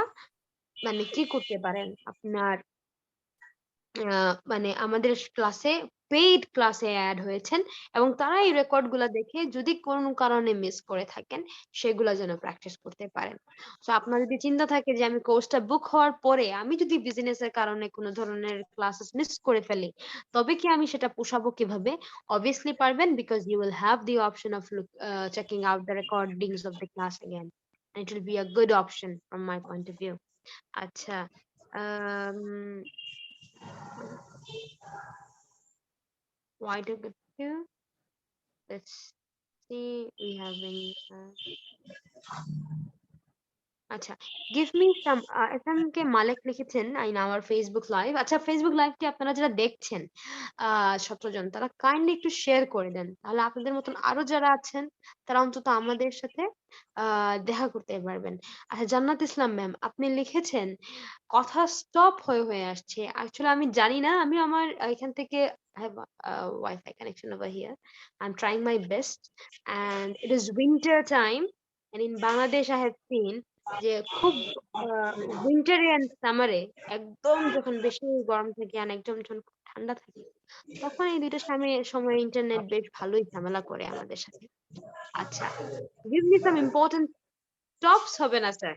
মানে কি করতে পারেন আপনার মানে আমাদের পেইড ক্লাসে এড হয়েছেন এবং তারা এই রেকর্ড গুলা দেখে যদি কোনো কারণে মিস করে থাকেন সেগুলা যেন প্র্যাকটিস করতে পারেন। সো আপনার যদি চিন্তা থাকে যে আমি কোর্সটা বুক হওয়ার পরে আমি যদি বিজনেস এর কারণে কোনো ধরনের ক্লাসেস মিস করে ফেলি তবে কি আমি সেটা পোষাবো কিভাবে? অবভিয়াসলি পারবেন because you will have the option of checking out the recordings of the class again and it will be a good option from my point of view. আচ্ছা, um, why do good you? Let's see. We having আচ্ছা, give me some এসএমকে মালিক লিখেছেন in our Facebook live. আচ্ছা, Facebook লাইভ কি আপনারা যারা দেখছেন 17 জন তারা কাইন্ডলি একটু শেয়ার করে দেন। তাহলে আপনাদের মতন আরো যারা আছেন তারা অন্তত আমাদের সাথে দেখা করতে পারবেন। আচ্ছা, জান্নাত ইসলাম ম্যাম আপনি লিখেছেন কথা স্টপ হয়ে আসছে। অ্যাকচুয়ালি আমি জানি না। আমি আমার এখান থেকে I have Wi-Fi connection over here. I'm trying my best and it is winter time and in Bangladesh I have seen যে খুব উইন্টারে এন্ড সামারে একদম যখন বেশি গরম থাকে আর একদম যখন খুব ঠান্ডা থাকে তখন এই দুইটা সময় ইন্টারনেট বেশ ভালোই ঝামেলা করে আমাদের সাথে। আচ্ছা, give me some important tops হবে না sir.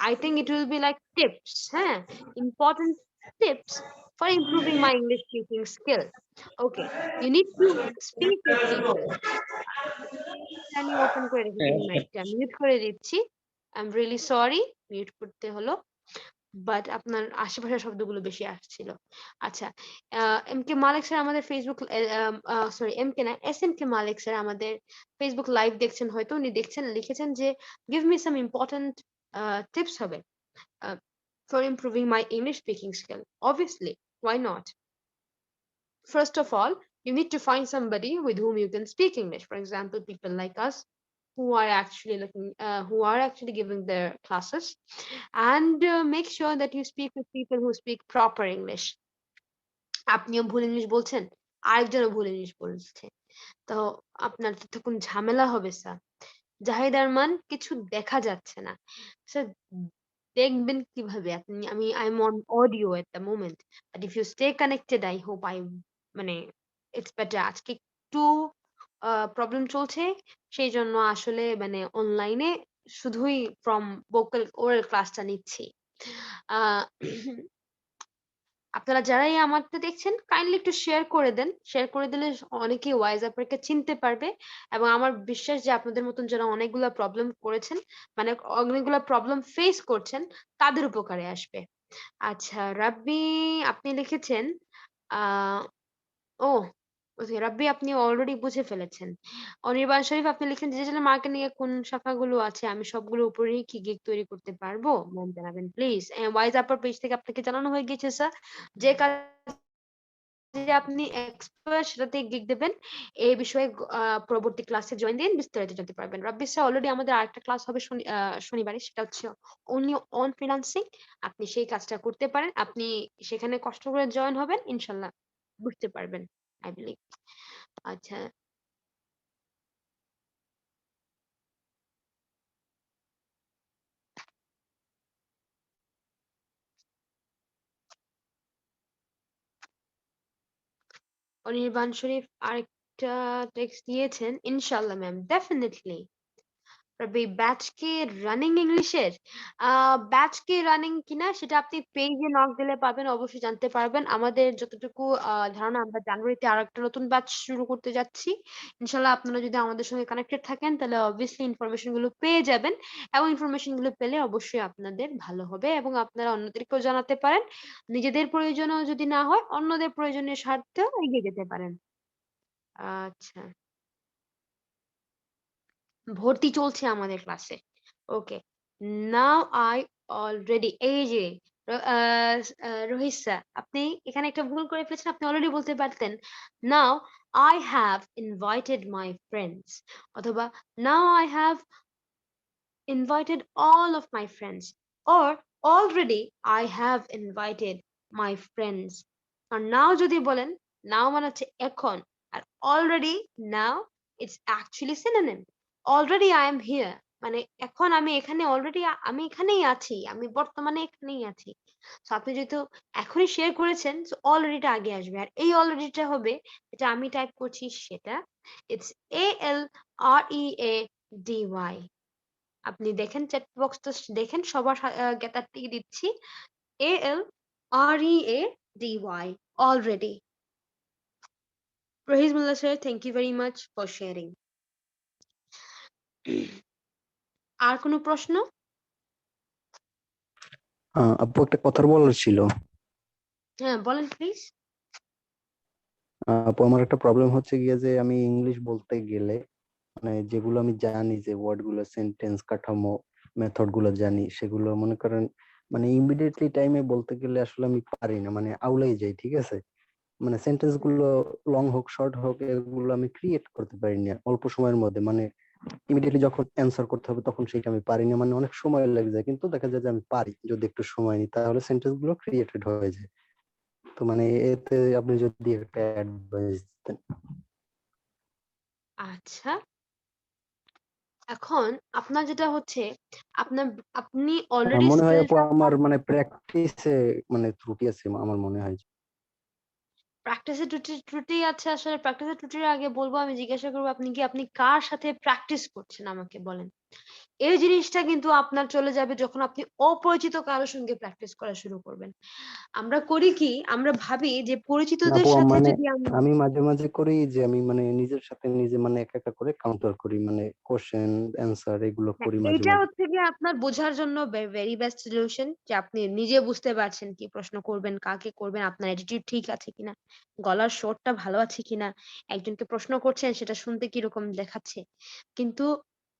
I think it will be like tips, হ্যাঁ? Important tips for improving my English speaking skill. Okay, you need to speak with people. আমি ওপেন করে রেখেছি মাইকটা। মিউট করে দিচ্ছি। I'm really sorry, মিউট করতে হলো। বাট আপনার আশেপাশের শব্দগুলো বেশি আসছিল। আচ্ছা, এম কে মালিক স্যার আমাদের ফেসবুক সরি এম কে না S M K Malik sir আমাদের ফেসবুক লাইভ দেখছেন হয়তো, উনি দেখছেন লিখেছেন যে give me some important tips হবে for improving my English speaking skill. Obviously, why not? First of all, you need to find somebody with whom you can speak English. For example, people like us who are actually who are actually giving their classes, and make sure that you speak with people who speak proper English. আপনিও ভুল ইংলিশ বলছেন, আরেকজনও ভুল ইংলিশ বলছে, তো আপনার তো তখন ঝামেলা হবে স্যার। জাহিদার মান কিছু দেখা যাচ্ছে না স্যার, দেখবেন কিভাবে আপনি? I am on audio at the moment, but if you stay connected I hope মানে ইটস বেটার। আজকে একটু প্রবলেম চলছে, সেই জন্য আসলে মানে অনলাইনে শুধুই ফ্রম ভোকাল ওরাল ক্লাসটা নিচ্ছি। আহ আপনারা যারাই আমারটা দেখছেন কাইন্ডলি একটু শেয়ার করে দেন। শেয়ার করে দিলে অনেকেই ওয়াইজ আপনাকে চিনতে পারবে, এবং আমার বিশ্বাস যে আপনাদের মতন যারা অনেকগুলা প্রবলেম করেছেন, মানে অনেকগুলা প্রবলেম ফেস করছেন, তাদের উপকারে আসবে। আচ্ছা, রাব্বি আপনি লিখেছেন আহ ও ওকে, রাব্বি আপনি অলরেডি বুঝে ফেলেছেন। অনির্বাণ শরীফ আপনি লিখেন ডিজিটাল মার্কেটিং এর কোন শাখাগুলো আছে, আমি সবগুলো উপরেই কি গিগ তৈরি করতে পারবো? ম্যাম জানাবেন প্লিজ। ওয়াইজ আপার পেজ থেকে আপনাকে জানানো হয়ে গেছে স্যার, যে কাজে আপনি এক্সপার্ট সেটাতে গিগ দেবেন। এই বিষয়ে পরবর্তী ক্লাসে জয়েন দিন, বিস্তারিত জানতে পারবেন। রাব্বি স্যার অলরেডি আমাদের আরেকটা ক্লাস হবে শনিবারে, সেটা হচ্ছে অনলি অন ফ্রিল্যান্সিং। আপনি সেই কাজটা করতে পারেন, আপনি সেখানে কষ্ট করে জয়েন হবেন, ইনশাল্লাহ বুঝতে পারবেন, আই বিলিভ। আচ্ছা, অনির্বাণ শরীফ আরেকটা টেক্সট দিয়েছেন, ইনশাল্লাহ ম্যাম, ডেফিনেটলি। তবে ব্যাচ কি রানিং ইংলিশের? ব্যাচ কি রানিং কিনা সেটা আপনি পেজে নক দিলে পাবেন, অবশ্যই জানতে পারবেন। আমাদের যতটুকু ধারণা, আমরা জানুয়ারিতে আরেকটা নতুন ব্যাচ শুরু করতে যাচ্ছি। ইনশাল্লাহ আপনারা যদি আমাদের সঙ্গে কানেক্টেড থাকেন তাহলে অবভিয়াসলি ইনফরমেশন গুলো পেয়ে যাবেন, এবং ইনফরমেশন গুলো পেলে অবশ্যই আপনাদের ভালো হবে, এবং আপনারা অন্যদেরকেও জানাতে পারেন। নিজেদের প্রয়োজনেও যদি না হয়, অন্যদের প্রয়োজনের স্বার্থেও এগিয়ে যেতে পারেন। আচ্ছা, ভর্তি চলছে আমাদের ক্লাসে। ওকে, নাও আই অলরেডি, এই যে রোহিত স্যার আপনি এখানে একটা ভুল করে ফেলেছেন, আপনি অলরেডি বলতে পারতেন now I have invited my friends, অথবা now I have invited all of my friends, or already I have invited my friends. আর now যদি বলেন, now মানে হচ্ছে এখন, আর already now it's actually synonym. Already I am here মানে এখন আমি এখানে, অলরেডি আমি এখানেই আছি, আমি বর্তমানে এখানেই আছি। তো আপনি যেহেতু এখনই শেয়ার করেছেন, তো অলরেডিটা আগে আসবে, আর এই অলরেডিটা হবে, এটা আমি টাইপ করছি সেটা, ইটস ALREADY। আপনি দেখেন চ্যাট বক্সটা, দেখেন সবার জ্ঞাতার্থে দিচ্ছি, ALREADY, already. Rahizullah sir, thank you very much for sharing. আর কোনো প্রশ্ন? আপু একটা কথা বলার ছিল। হ্যাঁ বলেন প্লিজ। আপু আমার একটা প্রবলেম হচ্ছে গিয়ে যে আমি ইংলিশ বলতে গেলে মানে যেগুলো আমি জানি, যে ওয়ার্ড গুলো, সেন্টেন্স কাঠামো, মেথড গুলো জানি, সেগুলো মনে করেন মানে ইমিডিয়েটলি টাইমে বলতে গেলে আসলে আমি পারি না, মানে আউলাই যাই। ঠিক আছে, মানে সেন্টেন্স গুলো লং হোক শর্ট হোক এগুলো আমি ক্রিয়েট করতে পারি না অল্প সময়ের মধ্যে, মানে ইমিডিয়েটলি যখন অ্যান্সার করতে হবে তখন সেটা আমি পারি না, মানে অনেক সময় লেগে যায়। কিন্তু দেখা যায় যে আমি পারি, যদি একটু সময় নিই তাহলে সেন্টেন্স গুলো ক্রিয়েটেড হয়ে যায়। তো মানে এতে আপনি যদি একটা অ্যাডভাইস দেন। আচ্ছা, এখন আপনার যেটা হচ্ছে, আপনার আপনি অলরেডি মনে হয় আপু স্কিলটা, আমার মানে প্র্যাকটিসে মানে ত্রুটি আছে আমার মনে হয়। প্র্যাকটিসের ত্রুটি আছে। আসলে প্র্যাকটিসের ত্রুটির আগে বলবো, আমি জিজ্ঞাসা করবো আপনি কার সাথে প্র্যাকটিস করছেন আমাকে বলেন। এই জিনিসটা কিন্তু আপনার চলে যাবে যখন আপনি অপরিচিত কারো সঙ্গে প্র্যাকটিস করা শুরু করবেন। আমরা করি কি? আমরা ভাবি যে পরিচিতদের আপু সাথে মানে যদি আমরা আমি মাঝে মাঝে করি যে আমি মানে নিজের সাথে নিজে মানে একা করে কাউন্টার করি, মানে কোশ্চেন অ্যান্সার এগুলো হ্যাঁ, করি মাঝে এইটা মাঝে। হচ্ছে গিয়ে আপনার বোঝার জন্য ভেরি বেস্ট সলিউশন যে আপনি নিজে বুঝতে পারছেন কি প্রশ্ন করবেন, কাকে করবেন, আপনার অ্যাটিটিউড ঠিক আছে কিনা, গলার স্বরটা ভালো আছে কিনা, একজনকে প্রশ্ন করছেন সেটা শুনতে কিরকম দেখাচ্ছে। কিন্তু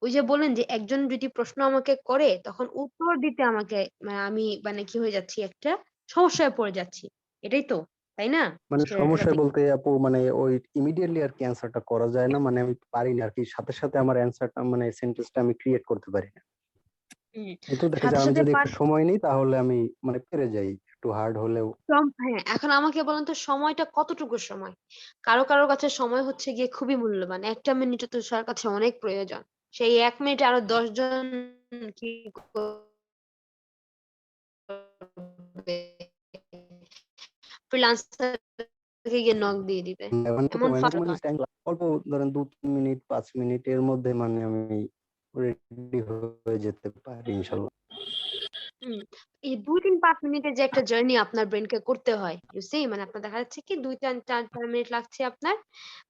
ওই যে বললেন যে একজন যদি প্রশ্ন আমাকে করে তখন উত্তর দিতে আমাকে আমি মানে কি হয়ে যাচ্ছি একটা সমস্যায় পড়ে যাচ্ছি। এটাই তো, তাই না? মানে মিস্টার সমস্যা রফিক? বলতে আপু মানে ওই ইমিডিয়েটলি আর কি অ্যান্সারটা করা যায় না, মানে আমি পারি না আর কি, সাথে সাথে আমার অ্যান্সারটা মানে সেন্টেন্সটা আমি ক্রিয়েট করতে পারি না। হুম। কিন্তু দেখা সাথে, যায় আমি সাথে যদি একটু সময় নিই তাহলে আমি মানে পেরে যাই, একটু হার্ড হলেও। হ্যাঁ, এখন আমাকে বলেন তো সময়টা কতটুকু সময়? কারো কাছে সময় হচ্ছে গিয়ে খুবই মূল্যবান। ১ টা মিনিটও তো তার কাছে অনেক প্রয়োজন। সেই ১ মিনিটে আরো ১০ জন কি করবে? ফ্রিল্যান্সার কে গিয়ে নক দিয়ে দিবে। মানে এমন মাঝে ফাস্ট মাঝে কাজ। টাইম অল্প, ধরেন ২-৩ মিনিট ৫ মিনিট এর মধ্যে মানে আমি রেডি হয়ে যেতে পারি ইনশাল্লাহ। হুম। এই ২, ৩, ৫ মিনিটের যে একটা জার্নি আপনার ব্রেইনকে করতে হয়। ইউ সি মানে আপনার দেখা যাচ্ছে কি ২, ৪ মিনিট লাগছে আপনার।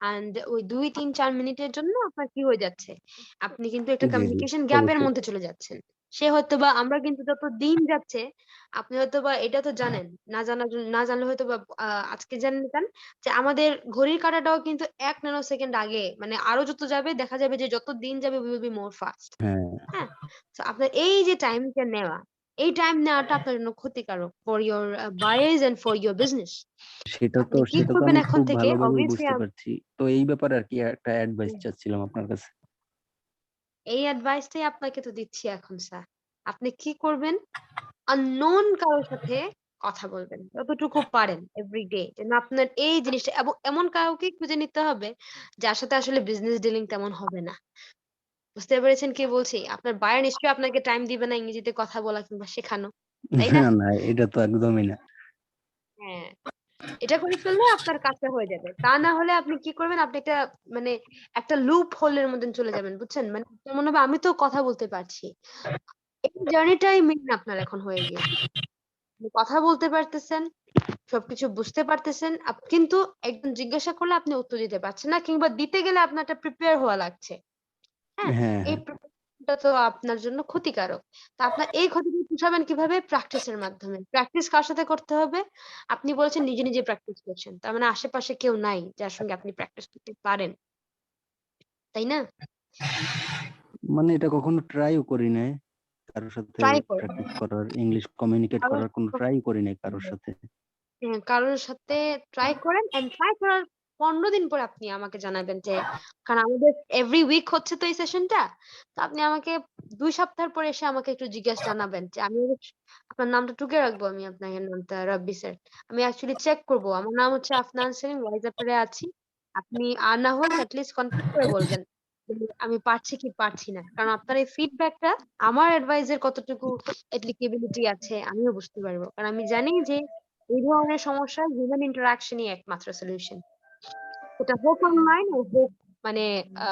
অ্যান্ড ওই ২, ৩, ৪ মিনিটের জন্য আপনার কি হয়ে যাচ্ছে? আপনি কিন্তু একটা জি জি কমিউনিকেশন গ্যাপ এর অবশ্যই। মধ্যে চলে যাচ্ছেন। সে হয়তোবা আমরা কিন্তু যত দিন যাচ্ছে আপনি হয়তোবা এটা তো জানেন। না জানলে হয়তোবা আজকে জানতেন যে আমাদের ঘড়ির কাঁটাটাও কিন্তু ১ ন্যানো সেকেন্ড আগে মানে আরো যত যাবে দেখা যাবে যে যত দিন যাবে we will be more fast হ্যাঁ, হ্যাঁ? সো আপনার এই যে টাইমটা নেওয়া, এই টাইম নেওয়াটা আপনার জন্য ক্ষতিকারক for your buyers and for your business. আপনি কি সেটা তো করবেন আমি এখন খুব থেকে ভালোভাবেই obviously বুঝতে পারছি। তো এই ব্যাপারে আর কি একটা অ্যাডভাইস হুম, চাচ্ছিলাম আপনার কাছে। এই অ্যাডভাইসটাই আপনাকে তো দিচ্ছি এখন স্যার। আপনি কি করবেন? unknown কারো সাথে কথা বলবেন। যতটুকু পারেন এভরিডে যেন আপনার এই জিনিসটা এবং এমন কাউকে খুঁজে নিতে হবে যার সাথে আসলে বিজনেস ডিলিং তেমন হবে না। বুঝতে পেরেছেন কি বলছি? আপনার বায়ার নিশ্চয়ই আপনাকে টাইম দিবে না ইংরেজিতে কথা বলা কিংবা শেখানো। তাই না? না, না এটা তো একদমই না। হ্যাঁ। এটা করে ফেললে আপনার কাজটা হয়ে যাবে। তা না হলে আপনি কি করবেন? আপনি একটা মানে একটা লুপ হোল এর মধ্যে চলে যাবেন। বুঝছেন? মানে আপনার মনে হবে আমি তো কথা বলতে পারছি। এই জার্নিটাই মেইন আপনার এখন হয়ে গিয়েছে। আপনি কথা বলতে পারতেছেন, সবকিছু বুঝতে পারতেছেন। কিন্তু একজন জিজ্ঞাসা করলে আপনি উত্তর দিতে পারছেন না কিংবা দিতে গেলে আপনার একটা প্রিপেয়ার হওয়া লাগছে। হ্যাঁ? হ্যাঁ, এই হ্যাঁ। প্রিপারেশনটা তো আপনার জন্য ক্ষতিকারক। তো আপনার এই ক্ষতিটা পুষাবেন কিভাবে? প্র্যাকটিসের মাধ্যমে। প্র্যাকটিস কার সাথে করতে হবে? আপনি বলেছেন নিজে প্র্যাকটিস করছেন। তার মানে আশেপাশে কেউ নাই যার সঙ্গে আপনি প্র্যাকটিস করতে পারেন। তাই না? মানে এটা কখনো ট্রাইও করি নাই। কারো সাথে ট্রাই করবেন। প্র্যাকটিস করার, ইংলিশ কমিউনিকেট কারোর করার কোনো ট্রাই করি নাই কারোর সাথে। হ্যাঁ, কারোর সাথে ট্রাই করেন এন্ড ট্রাই করার ১৫ দিন পরে আপনি আমাকে জানাবেন যে কারণ আমাদের এভরি উইক হচ্ছে তো এই সেশনটা। তো আপনি আমাকে ২ সপ্তাহ পরে এসে আমাকে একটু জানাবেন যে আমি আপনার নামটা টুকে রাখবো আমি আপনার নামটা রাব্বি স্যার। আমি অ্যাকচুয়ালি চেক করব। আমার নাম হচ্ছে আফনান সেলিম WhatsApp এ আছি। আপনি আর না হলে এট লিস্ট কনট্যাক্ট করে বলবেন যে আমি পারছি কি পারছি না। কারণ আপনার এই ফিডব্যাকটা আমার অ্যাডভাইস এর কতটুকু অ্যাপ্লিকেবিলিটি আছে আমিও বুঝতে পারবো। কারণ আমি জানি যে এই ধরনের সমস্যায় হিউম্যান ইন্টারেকশনই একমাত্র সলিউশন। সেটা হোক অনলাইন ও হোক মানে uh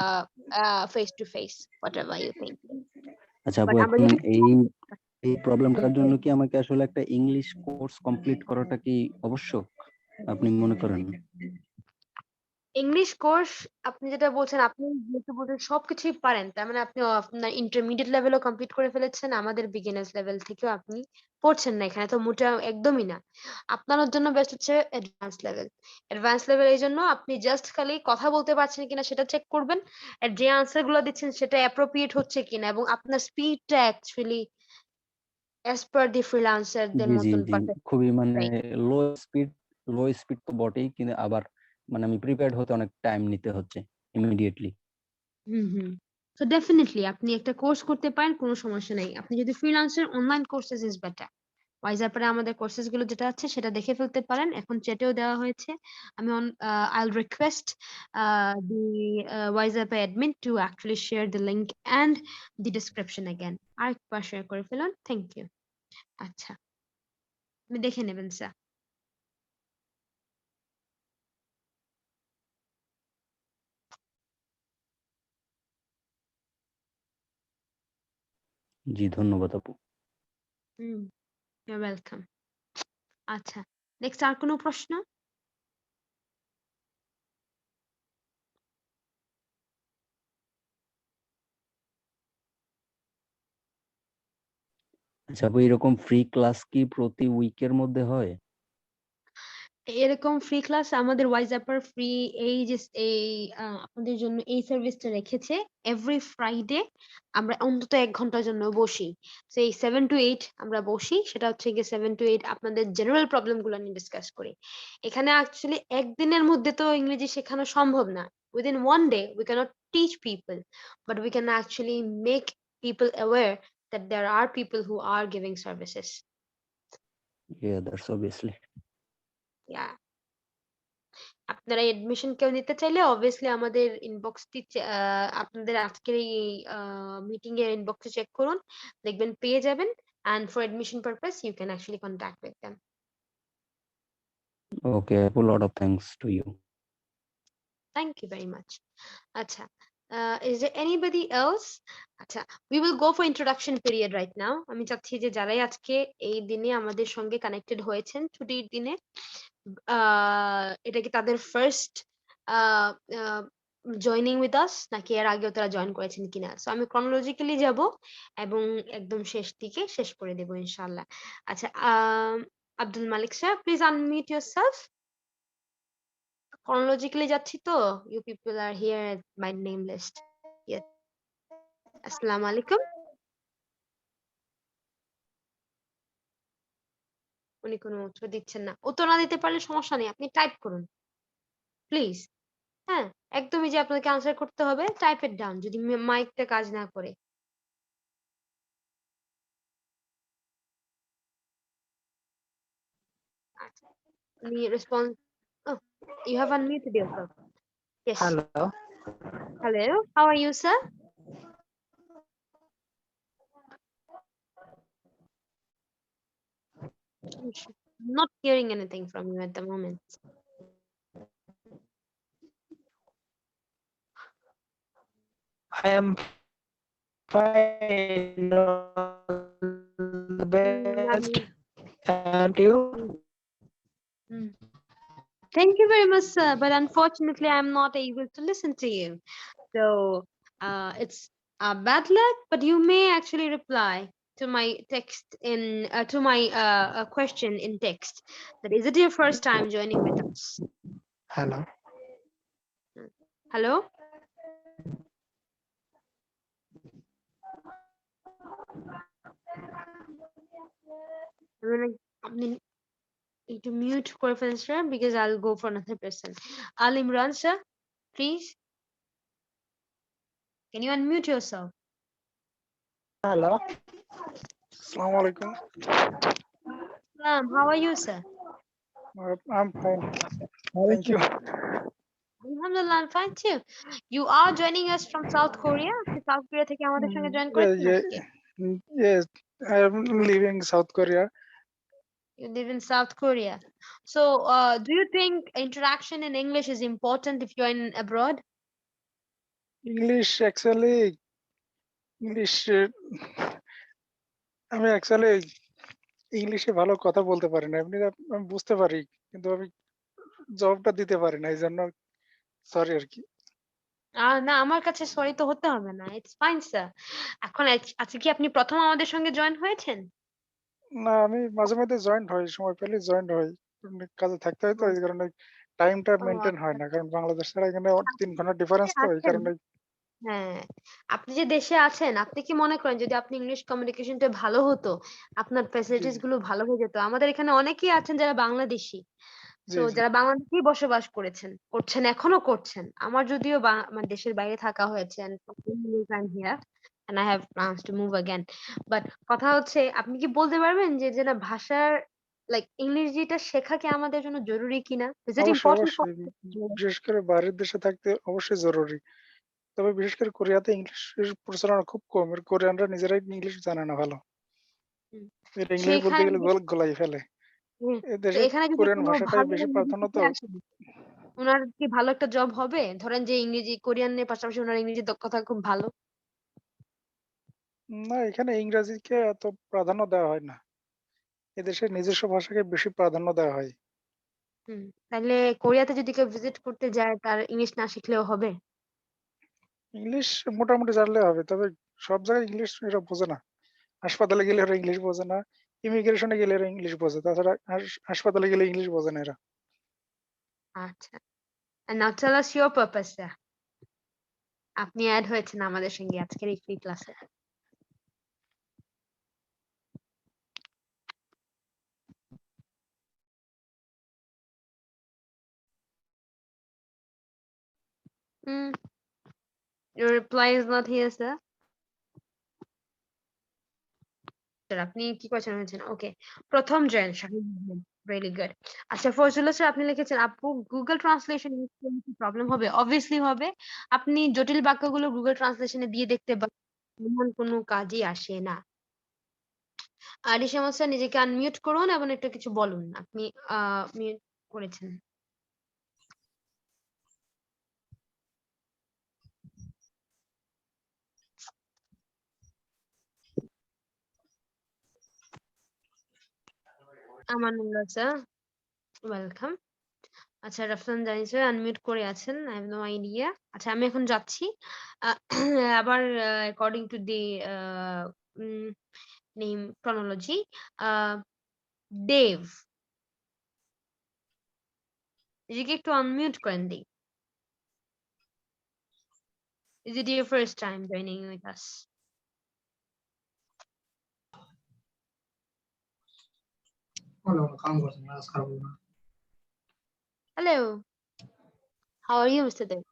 uh face to face whatever you think. আচ্ছা আপু, বাট আমরা এখন যদি এই প্রবলেমটার হুম, জন্য কি আমাকে আসলে একটা ইংলিশ কোর্স কমপ্লিট করাটা কি আবশ্যক? আপনি মনে করেন? ইংলিশ কোর্স আপনি যেটা বলছেন, আপনি যেহেতু বলছেন সবকিছুই পারেন। তার মানে আপনি আপনার ইন্টারমিডিয়েট লেভেলও কমপ্লিট করে ফেলেছেন। আমাদের বিগিনার্স লেভেল থেকেও আপনি পড়ছেন না। এখানে তো মোটেও একদমই না। আপনার জন্য বেস্ট হচ্ছে অ্যাডভান্স লেভেল। অ্যাডভান্স লেভেল এইজন্য আপনি জাস্ট খালি কথা বলতে পারছেন কিনা সেটা চেক করবেন। আর যে আনসার গুলো দিচ্ছেন সেটা অ্যাপ্রোপ্রিয়েট হচ্ছে কিনা এবং আপনার স্পিডটা অ্যাকচুয়ালি অ্যাজ পার দি ফ্রিল্যান্সার দের জি, জি, মতন জি। পারফেক্ট খুবই মানে right. Low speed low speed তো বটেই, কিন্তু আবার মানে আমি প্রিপেয়ার্ড হতে অনেক টাইম নিতে হচ্ছে ইমিডিয়েটলি। হুম। সো ডেফিনিটলি আপনি একটা কোর্স করতে পারেন, কোনো সমস্যা নাই। আপনি যদি ফ্রিল্যান্সার অনলাইন কোর্সেস ইস বেটার। ওয়াইজার পরে আমাদের কোর্সেস গুলো যেটা আছে সেটা দেখে ফেলতে পারেন। এখন চ্যাটেও দেওয়া হয়েছে। আমি I'll request the WhatsApp admin to actually share the link and the description again. আরেকবার শেয়ার করে ফেলুন। Thank you. আচ্ছা, আপনি দেখে নেবেন স্যার। জি ধন্যবাদ আপু। You welcome. আচ্ছা, নেক্সট আর কোনো প্রশ্ন? আচ্ছা আপু, এরকম ফ্রি ক্লাস কি প্রতি উইকের মধ্যে হয়? এরকম ফ্রি ক্লাস আমাদের ওয়াইজঅ্যাপার ফ্রি এই যে আপনাদের জন্য এই সার্ভিসটা রেখেছে। এভরি ফ্রাইডে আমরা অন্তত 1 ঘন্টার জন্য বসি। সেই 7 to 8 আমরা বসি। সেটা হচ্ছে গিয়ে 7 to 8 আপনাদের জেনারেল প্রবলেম গুলো নিয়ে ডিসকাস করি। এখানে অ্যাকচুয়ালি একদিনের মধ্যে তো ইংরেজি শেখানো সম্ভব না। Within one day we cannot teach people, but we can actually make people aware that there are people who are giving services. Yeah, that's obviously. Yeah. আপনারা এডমিশন কেউ নিতে চাইলে অবভিয়াসলি আমাদের ইনবক্সটি আপনাদের আজকের এই মিটিং এর ইনবক্সে চেক করুন, দেখবেন পেয়ে যাবেন, and for admission purpose you can actually contact with them. Okay, a lot of thanks to you. Thank you very much. আচ্ছা, is there anybody else? আচ্ছা, we will go for introduction period right now. আমি চাচ্ছি যে যারাই আজকে এই দিনে আমাদের সঙ্গে কানেক্টেড হয়েছেন ছুটির দিনে, এটা কি তাদের ফার্স্ট জয়নিং উইথ আস নাকি এর আগেও তারা জয়েন করেছেন কিনা? সো আমি ক্রনোলজিক্যালি যাব এবং একদম শেষ দিকে শেষ করে দেব ইনশাআল্লাহ। আচ্ছা, Abdul Malik sir, please unmute yourself. Chronologically যাচ্ছি তো, you people are here at my name list. Yes, আসসালামু আলাইকুম। উনি কোনো উত্তর দিচ্ছেন না। উত্তর না দিতে পারলে সমস্যা নেই, আপনি টাইপ করুন প্লিজ। হ্যাঁ, একদমই যে আপনাকে আনসার করতে হবে, টাইপ ইট ডাউন যদি মাইকটা কাজ না করে। আচ্ছা, উনি response, oh, you have unmuted yourself. Yes. Hello. Hello, how are you, sir? I'm not hearing anything from you at the moment. I am fine. All the best. And you? Mm. Thank you very much, sir, but unfortunately I'm not able to listen to you. So it's bad luck, but you may actually reply to my text in to my question in text. That is it your first time joining with us? Hello. Hello? আপনি একটু mute করে ফেলেন sir, because I'll go for another person. Al Imran sir, please. Can you unmute yourself? Hello. Assalamu alaikum. How are you, sir? I'm fine. Thank you. Alhamdulillah, I'm fine too. You are joining us from South Korea? আপনি South Korea থেকে আমাদের সঙ্গে জয়েন করেছেন আজকে? Yes, I am living South Korea. You live in South Korea. So, do you think interaction in English is important if you're in abroad? English actually, English, আমি actually ইংলিশে ভালো কথা বলতে পারি না। এমনি আমি বুঝতে পারি, কিন্তু আমি জবাবটা দিতে পারি না। এইজন্য সরি আরকি। না, আমার কাছে সরি তো হতে হবে না। It's fine, sir. এখন আজকে কি আপনি প্রথম আমাদের সঙ্গে জয়েন হয়েছেন? না, আমি মাঝে মধ্যে জয়েন্ট হই, সময় পেলে জয়েন্ট হই। এমনি কাজে থাকতে হয় তো, এই কারণে টাইমটা ও মেইনটেইন হয় আচ্ছা, না। কারণ বাংলাদেশ ছাড়া এখানে আচ্ছা। ৩ ঘন্টা ডিফারেন্স তো, এই আছেন, কারণে। হ্যাঁ, আপনি যে দেশে আছেন, আপনি কি মনে করেন যদি আপনি ইংলিশ কমিউনিকেশনটা ভালো হতো, আপনার জি, ফ্যাসিলিটিস গুলো ভালো হয়ে যেত? আমাদের এখানে অনেকেই আছেন যারা বাংলাদেশী। জি, সো জি। যারা বাংলাদেশেই বসবাস করছেন, এখনো করছেন। আমার যদিও আমার দেশের বাইরে থাকা হয়েছে and for many years I'm here and I have plans to move again. But কথা হচ্ছে, আপনি কি বলতে পারবেন যে না ভাষার ইংরেজিটা শেখা কি আমাদের জন্য জরুরি কিনা? Is it অবশ্যই, important for অবশ্যই। us to know? বিশেষ করে বাইরের দেশে থাকতে অবশ্যই জরুরি। তবে বিশেষ করে কোরিয়াতে ইংলিশের প্রচলন খুব কম। এর কোরিয়ানরা নিজেরাই ইংলিশ জানে না ভালো। হুম। এরা ইংলিশ বলতে সেখানে গেলে গোলাই ফেলে। হুম, এ তো দেশে এখানে যদি কোরিয়ান কোনো ভাষাটাই ভালো বেশি ইংরেজি প্রাধান্য শিখে তো। আসেন, উনার কি ভালো একটা জব হবে? ধরেন যে ইংরেজি কোরিয়ানের পাশাপাশি উনার ইংরেজি দক্ষতা খুব ভালো। না, এখানে ইংরেজিকে এত প্রাধান্য দেওয়া হয় না। এদেশের নিজস্ব ভাষাকে বেশি প্রাধান্য দেওয়া হয়। তাহলে কোরিয়াতে যদি কেউ ভিজিট করতে যায় তার ইংলিশ না শিখলেও হবে? ইংলিশ মোটামুটি জানলে হবে। তবে সব জায়গায় ইংলিশ এরা বোঝে না। হাসপাতালে গেলে এরা ইংলিশ বোঝে না। ইমিগ্রেশনে গেলে এরা ইংলিশ বোঝে। তাছাড়া হাসপাতালে গেলে ইংলিশ বোঝে না এরা। আচ্ছা। And now tell us your purpose, sir. আপনি অ্যাড হয়েছেন আমাদের সঙ্গে আজকের এই ফ্রি ক্লাসে। Your reply is not here, sir. Sir আপনি কি কোয়েশ্চেন হয়েছেন? ওকে, প্রথম জয়েন রিয়েলি গুড। আচ্ছা ফজলুল্লাহ স্যার আপনি লিখেছেন আপু গুগল ট্রান্সলেশন ইউজ করলে কি প্রবলেম হবে? অবভিয়াসলি হবে। আপনি জটিল বাক্যগুলো গুগল ট্রান্সলেশনে দিয়ে দেখতে পারেন, এমন কোনো কাজই আসে না। আরিশামত স্যার নিজেকে আনমিউট করুন এবং একটু কিছু বলুন। আপনি মিউট করেছেন। Amanullah sir welcome. আচ্ছা রাফসান জানি স্যার আনমিউট করে আছেন, আই হ্যাভ নো আইডিয়া। আচ্ছা আমি এখন যাচ্ছি আবার according to the name chronology. দেব নিজেকে একটু আনমিউট করেন দিই। Is it your first time joining with us? Hello. How are you, Mr. Dev?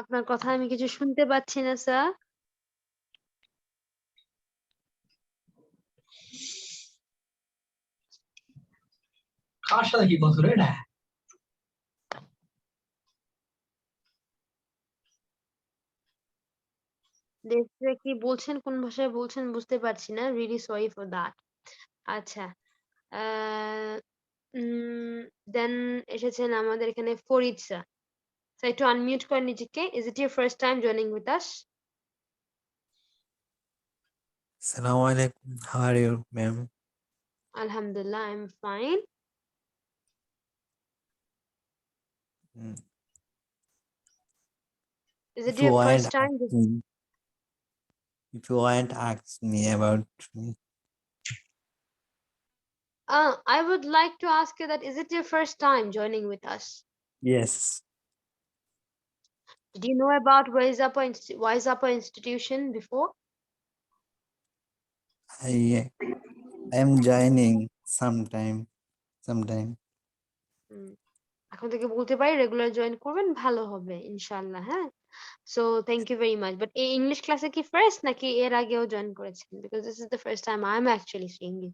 আপনার কথা আমি কিছু শুনতে পাচ্ছি না স্যার। কার সাথে কি বলছো রে এটা? দেবরে কি বলছেন, কোন ভাষায় বলছেন বুঝতে পারছি না। Really sorry for that. আচ্ছা দেন এসেছেন আমাদের এখানে ফরিদ স্যার। স্যার একটু আনমিউট করেন নিজেকে। Is it your first time joining with us? Assalamu alaikum. How are you, ma'am? Alhamdulillah, I'm fine. Mm. Is it If you your want, first time? if you want, ask me about me. I would like to ask you that is it your first time joining with us? Yes. Did you know about Wise Upper Institution before? I am joining sometime. এখন থেকে বলতে পারি রেগুলার জয়েন করবেন, ভালো হবে ইনশাআল্লাহ। হ্যাঁ, so thank you very much. But এই ইংলিশ ক্লাসে কি ফার্স্ট নাকি এর আগেও জয়েন করেছেন? Because this is the first time I am actually seeing you.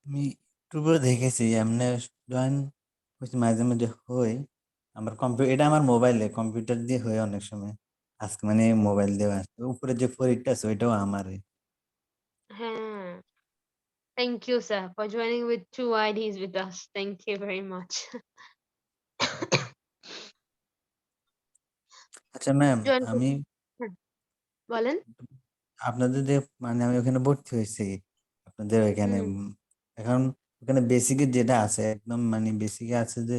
আমি ইউটিউবে দেখেছি এমনি জয়েন হয়েছে, মাঝে মাঝে হই। আমার এটা আমার মোবাইলে, কম্পিউটার দিয়ে হয় অনেক সময়। আজকে মানে মোবাইল দিয়ে আসছে। উপরে যে ফরিদটা আছে ওইটাও আমারই। হ্যাঁ, thank you sir for joining with 2 IDs with us. Thank you very much. আচ্ছা ম্যাম, জয়েন আমি বলেন। আপনাদের যে মানে আমি ওখানে ভর্তি হয়েছি আপনাদের ওইখানে, হুম। এখন ওখানে বেসিকের যেটা আছে একদম মানে বেসিকে আছে যে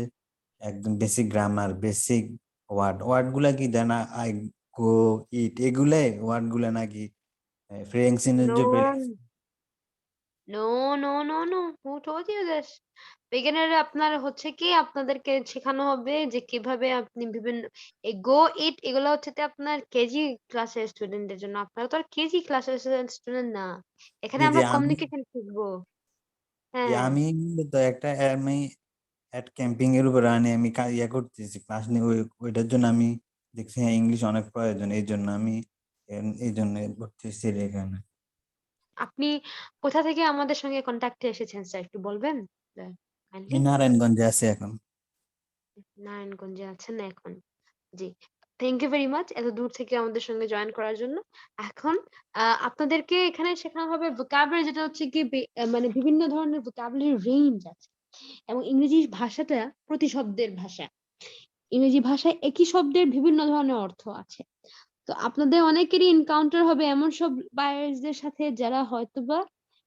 একদম বেসিক গ্রামার, বেসিক ওয়ার্ড গুলা কি দেয় না? আই গো ইট এগুলাই ওয়ার্ড গুলা নাকি ফ্রেঞ্চিনের নো যে no no no no, who told you this? বিগিনারে আপনার হচ্ছে কি আপনাদেরকে শেখানো হবে যে কিভাবে আপনি বিভিন্ন গো ইট এগুলো হচ্ছে যে আপনার কেজি ক্লাসের স্টুডেন্টদের জন্য। আপনারা তো আর কেজি ক্লাসের স্টুডেন্ট না, এখানে যে আমরা আমি কমিউনিকেশন শিখবো। হ্যাঁ আমি তো একটা আমি এট ক্যাম্পিং এর উপর আমি ইয়ে করতেছি ক্লাস নিয়ে, ওইটার জন্য আমি দেখছি হ্যাঁ ইংলিশ অনেক প্রয়োজন, এই জন্য আমি এই জন্য ভর্তি হয়েছি এখানে। আপনি কোথা থেকে আমাদের সঙ্গে কন্ট্যাক্টে এসেছেন স্যার একটু বলবেন? আমি নারায়ণগঞ্জে আছি এখন। নারায়ণগঞ্জে আছেন এখন। জি, থ্যাংক ইউ ভেরি মাচ এত দূর থেকে আমাদের সঙ্গে জয়েন করার জন্য। এখন আপনাদেরকে এখানে শেখানো হবে ভোকাবুলারি, যেটা হচ্ছে কি মানে বিভিন্ন ধরনের ভোকাবুলারি রেঞ্জ আছে এবং ইংরেজি ভাষাটা প্রতিশব্দের ভাষা। ইংরেজি ভাষায় একই শব্দের বিভিন্ন ধরনের অর্থ আছে। তো আপনাদের অনেকেরই এনকাউন্টার হবে এমন সব বায়ার্সদের সাথে যারা হয়তোবা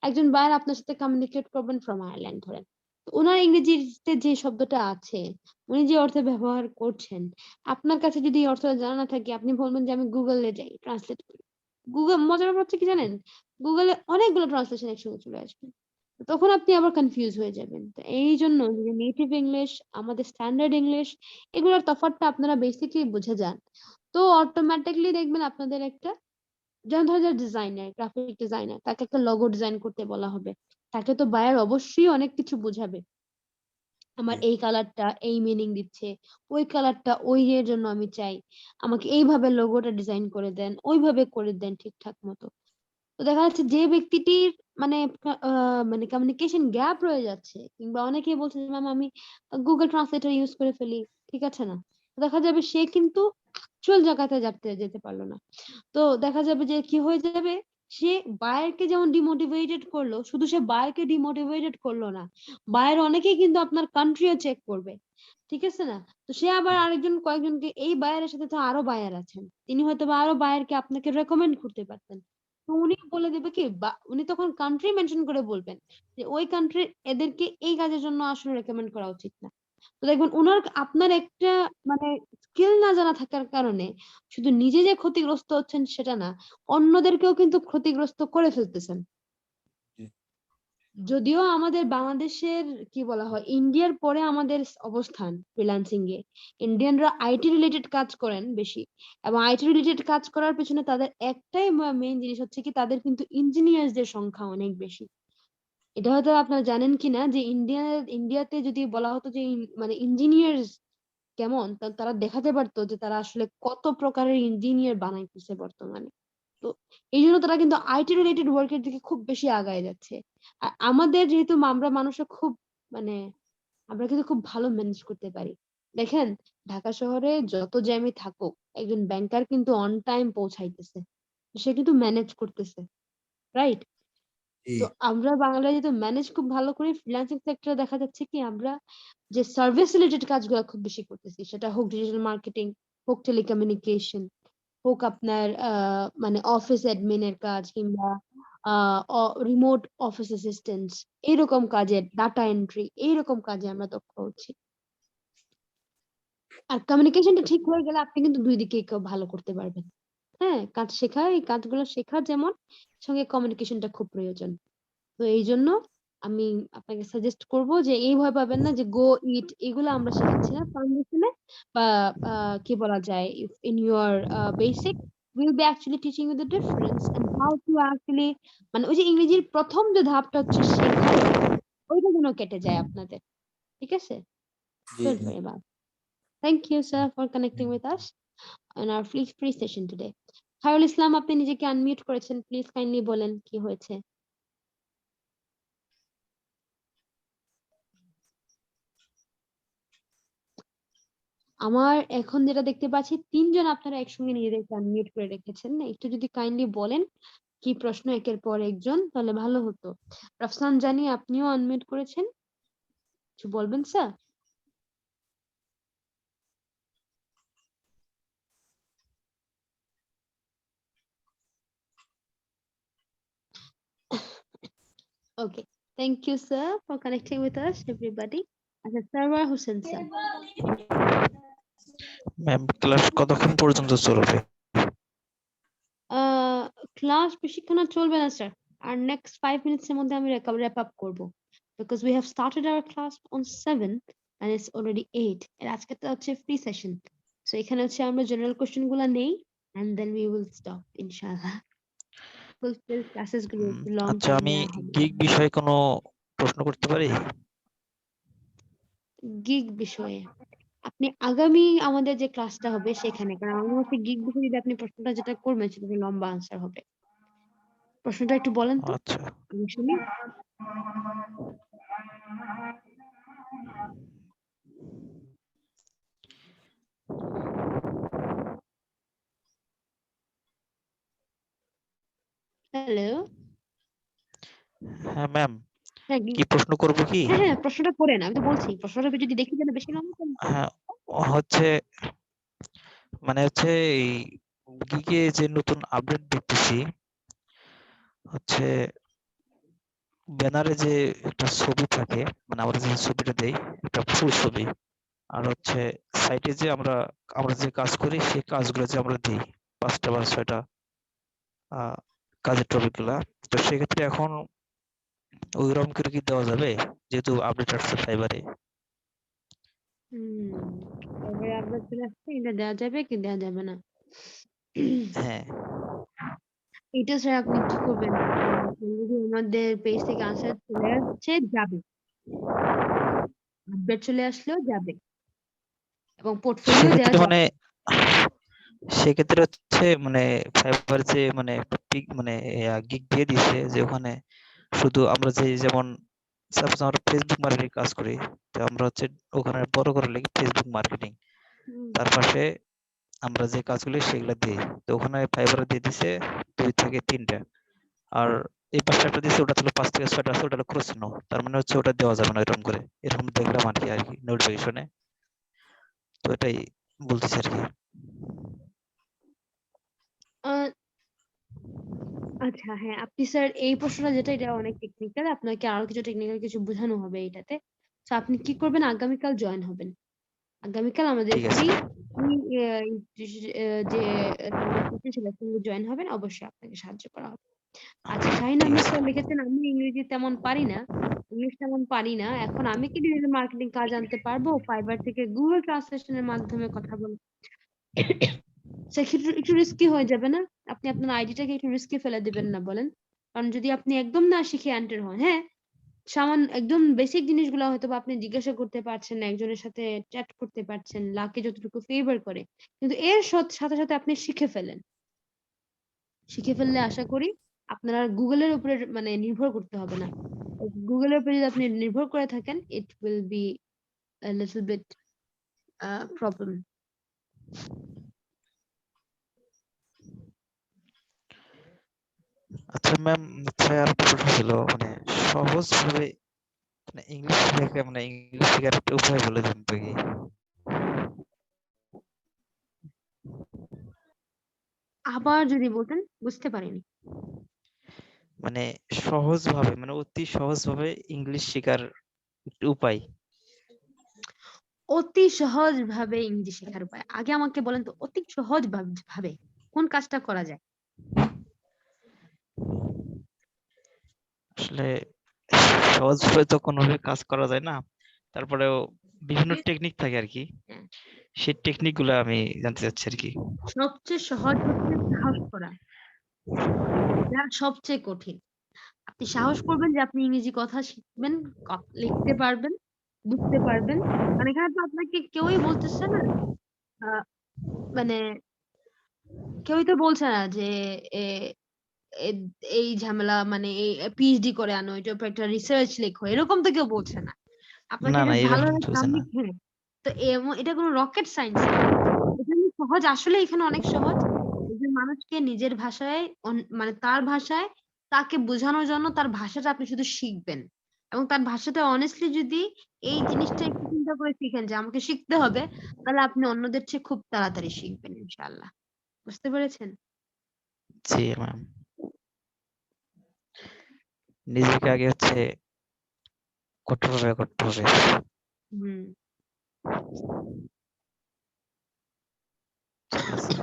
একজন বায়ার আপনার সাথে কমিউনিকেট করবেন ফ্রম আয়ারল্যান্ড ধরেন। তো উনার ইংরেজিতে যে শব্দটা আছে, উনি যে অর্থে ব্যবহার করছেন, আপনার কাছে যদি এই অর্থটা জানা না থাকে, আপনি বলবেন যে আমি গুগলে যাই ট্রান্সলেট করি। গুগল মজার ব্যাপার হচ্ছে কি জানেন? গুগলে অনেকগুলো ট্রান্সলেশন একসঙ্গে চলে আসবে। তখন আপনি আবার কনফিউজ হয়ে যাবেন। তো এইজন্য যে নেটিভ ইংলিশ, আমাদের স্ট্যান্ডার্ড ইংলিশ, এগুলোর তফাৎটা আপনারা বেসিকলি বুঝে যান। তো অটোমেটিকলি দেখবেন আপনাদের একটা, যেমন ধরেন যে ডিজাইনার, গ্রাফিক ডিজাইনার, তাকে একটা লোগো ডিজাইন করতে বলা হবে। তাকে তো বায়ার অবশ্যই অনেক কিছু বুঝাবে। আমার জি। এই কালারটা এই মিনিং দিচ্ছে, ওই কালারটা ওই এর জন্য আমি চাই। আমাকে এইভাবে লোগোটা ডিজাইন করে দেন, ওইভাবে করে দেন ঠিকঠাক মতো। তো দেখা যাচ্ছে যে ব্যক্তিটির মানে মানে কমিউনিকেশন গ্যাপ রয়ে যাচ্ছে, কিংবা অনেকেই বলছে যে ম্যাম আমি গুগল ট্রান্সলেটর ইউজ করে ফেলি, ঠিক আছে না? তো দেখা যাবে সে কিন্তু অ্যাকচুয়াল জায়গাতে যেতে পারলো না। তো দেখা যাবে যে কি হয়ে যাবে, সে বায়ারকে যেমন ডিমোটিভেটেড করলো, শুধু সে বায়ারকে ডিমোটিভেটেড করলো না, বায়ার অনেকেই কিন্তু আপনার কান্ট্রিও চেক করবে, ঠিক আছে না? তো সে আবার আরেকজন কয়েকজনকে, এই বায়ারের সাথে তো আরো বায়ার আছেন, তিনি হয়তো বা আরো বায়ারকে আপনাকে রেকমেন্ড করতে পারতেন। তো উনি বলে দেবে কি, বা উনি তখন কান্ট্রি মেনশন করে বলবেন যে ওই কান্ট্রির এদেরকে এই কাজের জন্য আসলে রেকমেন্ড করা উচিত না। তো দেখবেন উনার আপনার একটা মানে স্কিল না জানা থাকার কারণে শুধু নিজে যে ক্ষতিগ্রস্ত হচ্ছেন সেটা না, অন্যদেরকেও কিন্তু ক্ষতিগ্রস্ত করে ফেলতেছেন। জি। যদিও আমাদের বাংলাদেশের কি বলা হয়, ইন্ডিয়ার পরে আমাদের অবস্থান ফ্রিল্যান্সিং এ, ইন্ডিয়ানরা আইটি রিলেটেড কাজ করেন বেশি, এবং আইটি রিলেটেড কাজ করার পেছনে তাদের একটাই মেইন জিনিস হচ্ছে কি, তাদের কিন্তু ইঞ্জিনিয়ারদের সংখ্যা অনেক বেশি। এটা হয়তো আপনারা জানেন কিনা যে ইন্ডিয়াতে যদি বলা হতো যে মানে ইঞ্জিনিয়ার কেমন, তারা দেখাতে পারতো যে তারা আসলে কত প্রকারের ইঞ্জিনিয়ার বানাইতেছে বর্তমানে। তো এই জন্য তারা কিন্তু আইটি রিলেটেড ওয়ার্কের দিকে খুব বেশি আগায় যাচ্ছে। আর আমাদের যেহেতু আমরা মানুষরা খুব মানে আমরা কিন্তু খুব ভালো ম্যানেজ করতে পারি। দেখেন, ঢাকা শহরে যত জ্যামই থাকুক, একজন ব্যাংকার কিন্তু অন টাইম পৌঁছাইতেছে, সে কিন্তু ম্যানেজ করতেছে, রাইট? জি। তো আমরা বাংলায় যেহেতু ম্যানেজ খুব ভালো করি, ফ্রিল্যান্সিং সেক্টরে দেখা যাচ্ছে কি আমরা যে সার্ভিস রিলেটেড কাজগুলো খুব বেশি করতেছি, সেটা হোক ডিজিটাল মার্কেটিং, হোক টেলিকমিউনিকেশন, হোক আপনার মানে অফিস অ্যাডমিনের কাজ, কিংবা রিমোট অফিস অ্যাসিস্ট্যান্স, এইরকম কাজে, ডাটা এন্ট্রি, এইরকম কাজে আমরা দক্ষ হচ্ছি। আর কমিউনিকেশনটা ঠিক হয়ে গেলে আপনি কিন্তু দুই দিকেই ভালো করতে পারবেন। হ্যাঁ, কাজ শেখা, এই কাজগুলো শেখা যেমন, সঙ্গে কমিউনিকেশনটা খুব প্রয়োজন। তো এই জন্য আমি আপনাকে সাজেস্ট করব যে এই ভয় পাবেন না যে গো ইট এগুলো আমরা শেখাচ্ছি না ফাউন্ডেশনে, বা কি বলা যায়, in your basic will be actually teaching you the difference and how to actually, মানে ওই যে ইংরেজির প্রথম যে ধাপটা হচ্ছে শেখার, ওইটা যেন কেটে যায় আপনাদের, ঠিক আছে? জি। Don't worry about. Thank you sir for connecting with us on our free session today. Khairul Islam, আপনি নিজেকে আনমিউট করেছেন, প্লিজ কাইন্ডলি বলেন কি হয়েছে। আমার এখন যেটা দেখতে পাচ্ছি, তিনজন আপনারা একসঙ্গে নিজেদেরকে আনমিউট করে রেখেছেন। একটু যদি কাইন্ডলি বলেন কি প্রশ্ন একের পর একজন, তাহলে ভালো হতো। রাফসান জানি আপনিও আনমিউট করেছেন, কিছু বলবেন sir? Okay, thank you sir for connecting with us everybody. আচ্ছা, Sarwar Hossain sir. Ma'am class কতক্ষণ পর্যন্ত চলবে? ক্লাস বেশিক্ষণ আর চলবে না স্যার, আর নেক্সট 5 মিনিটস এর মধ্যে আমি র্যাপ আপ করব, because we have started our class on 7 and it's already 8, এর আজকে তো হচ্ছে ফ্রি সেশন। সো এখানে হচ্ছে আমরা জেনারেল কোশ্চেন গুলো নেই and then we will stop ইনশাআল্লাহ। ফুল ক্লাসেস গুলো একটু লং আচ্ছা, টাইম আমি নেওয়া হবে। গিগ বিষয়ে কোনো প্রশ্ন করতে পারি? গিগ বিষয়ে আপনি আগামী আমাদের যে ক্লাসটা হবে সেখানে, কারণ আমার মনে হচ্ছে গিগ বিষয়ে যদি আপনি প্রশ্নটা যেটা করবেন সেটা লম্বা আনসার হবে। প্রশ্নটা একটু বলেন তো, আচ্ছা, আমি শুনি। হ্যালো। হ্যাঁ ম্যাম, হ্যাঁ কি প্রশ্ন করব কি? হ্যাঁ, প্রশ্নটা করেন। আমি তো বলছি প্রশ্নটা যদি দেখি যে না বেশি লম্বা, তাহলে হ্যাঁ, হচ্ছে মানে হচ্ছে এই গিগে যে নতুন আপডেট দেখতেছি হচ্ছে ব্যানারে যে একটা ছবি থাকে মানে আমরা যে ছবিটা দেই একটা ফুল ছবি আর হচ্ছে সাইটে যে আমরা আমরা যে কাজ করি সেই কাজগুলো যে আমরা দিই 5টা বা 6টা কাজের টপিক গুলা তো সেক্ষেত্রে এখন ওইরকম করে কি দেওয়া যাবে যেহেতু আপডেট আসছে ফাইবারে এবারে আপডেট চলে আসছে, এটা দেওয়া যাবে কি দেওয়া যাবে না? হ্যাঁ এটা স্যার আপনি কি করবেন? যদি আমাদের পেজ থেকে আনসার চলে আসছে যাবে, আপডেট চলে আসলেও যাবে এবং পোর্টফোলিও দেওয়া সেক্ষেত্রে যাবে। মানে সেক্ষেত্রে হচ্ছে মানে ফাইবার যে মানে একটা পিক মানে গিগ দিয়ে দিছে যে ওখানে শুধু আমরা যে যেমন সাপোজ আমরা ফেসবুক মার্কেটিং কাজ করি তো আমরা হচ্ছে ওখানে বড় করে লিখি ফেসবুক মার্কেটিং হুম, তার পাশে আমরা যে কাজগুলি সেগুলো দিই তো ওখানে ফাইবার দিয়ে দিছে 2 থেকে 3টা আর এই পাশে একটা দিছে ওটা ছিল 5 থেকে 6টা আছে ওটা হলো ক্রস চিহ্ন তার মানে হচ্ছে ওটা দেওয়া যাবে না এরকম করে এরকম দেখলাম আর কি নোটিফিকেশনে তো এটাই বলতেছি আর কি আহ, আচ্ছা হ্যাঁ, আপনি স্যার এই প্রশ্নটা যেটা এটা অনেক টেকনিক্যাল, আপনাকে আরো কিছু টেকনিক্যাল কিছু বোঝানো হবে এটাতে। তো আপনি কি করবেন, আগামীকাল জয়েন হবেন। আগামীকাল আমাদের ঠিক আছে ফ্রি যে সেটার সঙ্গে জয়েন হবেন, অবশ্যই আপনাকে সাহায্য করা হবে। আচ্ছা শাহিন ঠিক আহমেদ আছে স্যার লিখেছেন, আমি ইংরেজি তেমন পারি না, ইংলিশ তেমন পারি না, এখন আমি কি ডিজিটাল মার্কেটিং কাজ আনতে পারবো ফাইবার থেকে গুগল ট্রান্সলেশনের মাধ্যমে কথা বল? সেক্ষেত্রে একটু রিস্কি হয়ে যাবে না? আপনি আপনার আইডিটাকে একটু রিস্কি ফেলে দিবেন না বলেন? কারণ যদি আপনি একদম না শিখে এন্টার হন, হ্যাঁ সামান্য একদম বেসিক জিনিসগুলো হয়তো বা আপনি জিজ্ঞাসা করতে পারছেন না, একজনের সাথে চ্যাট করতে পারছেন, লাকে যতটুকু ফেভার করে, কিন্তু এর সাথে সাথে আপনি শিখে ফেলেন। শিখে ফেললে আশা করি আপনার আর গুগলের উপরে মানে নির্ভর করতে হবে না। গুগলের উপরে যদি আপনি নির্ভর করে থাকেন, it will be a little bit problem. আচ্ছা ম্যাম হচ্ছে আর একটা প্রশ্ন ছিল মানে সহজ ভাবে মানে ইংলিশ শেখা মানে ইংলিশ শেখার একটা উপায় বলে দেন তো কি আবার যদি বলতেন, বুঝতে পারিনি। মানে সহজ ভাবে মানে অতি সহজ ভাবে ইংলিশ শেখার একটা উপায় অতি সহজ ভাবে ইংরেজি শেখার উপায় আগে আমাকে বলেন তো, অতি সহজ ভাবে কোন কাজটা করা যায়? আসলে সহজ ভাবে তো কোনোভাবে কাজ করা যায় না তারপরেও বিভিন্ন টেকনিক থাকে আর কি হ্যাঁ, সেই টেকনিক গুলো আমি জানতে চাচ্ছি আর কি সবচেয়ে সহজ হচ্ছে সাহস করা, যা সবচেয়ে কঠিন। আপনি সাহস করবেন যে আপনি ইংরেজি কথা শিখবেন, লিখতে পারবেন, বুঝতে পারবেন। মানে এখানে তো আপনাকে কেউই বলতেছে না, আহ, মানে কেউই তো বলছে না যে এ, এ, এই ঝামেলা মানে এই পিএইচডি করে আনো, এটার উপর একটা রিসার্চ লেখো, এরকম তো কেউ বলছে না। আপনাকে না না জাস্ট ভালো এরকম একটা চলছে নাম না লিখে, তো এটা কোনো রকেট সায়েন্স না। এখানে সহজ, আসলে এখানে অনেক সহজ। একজন মানুষকে নিজের ভাষায় মানে তার ভাষায় তাকে বোঝানোর জন্য তার ভাষাটা আপনি শুধু শিখবেন এবং তার ভাষাটা অনেস্টলি যদি এই জিনিসটা একটু চিন্তা করে শিখেন যে আমাকে শিখতে হবে, তাহলে আপনি অন্যদের চেয়ে খুব তাড়াতাড়ি শিখবেন ইনশাআল্লাহ। বুঝতে পেরেছেন? জি ম্যাম নিজেকে আগে হচ্ছে কঠোরভাবে করতে হবে হুম। ঠিক আছে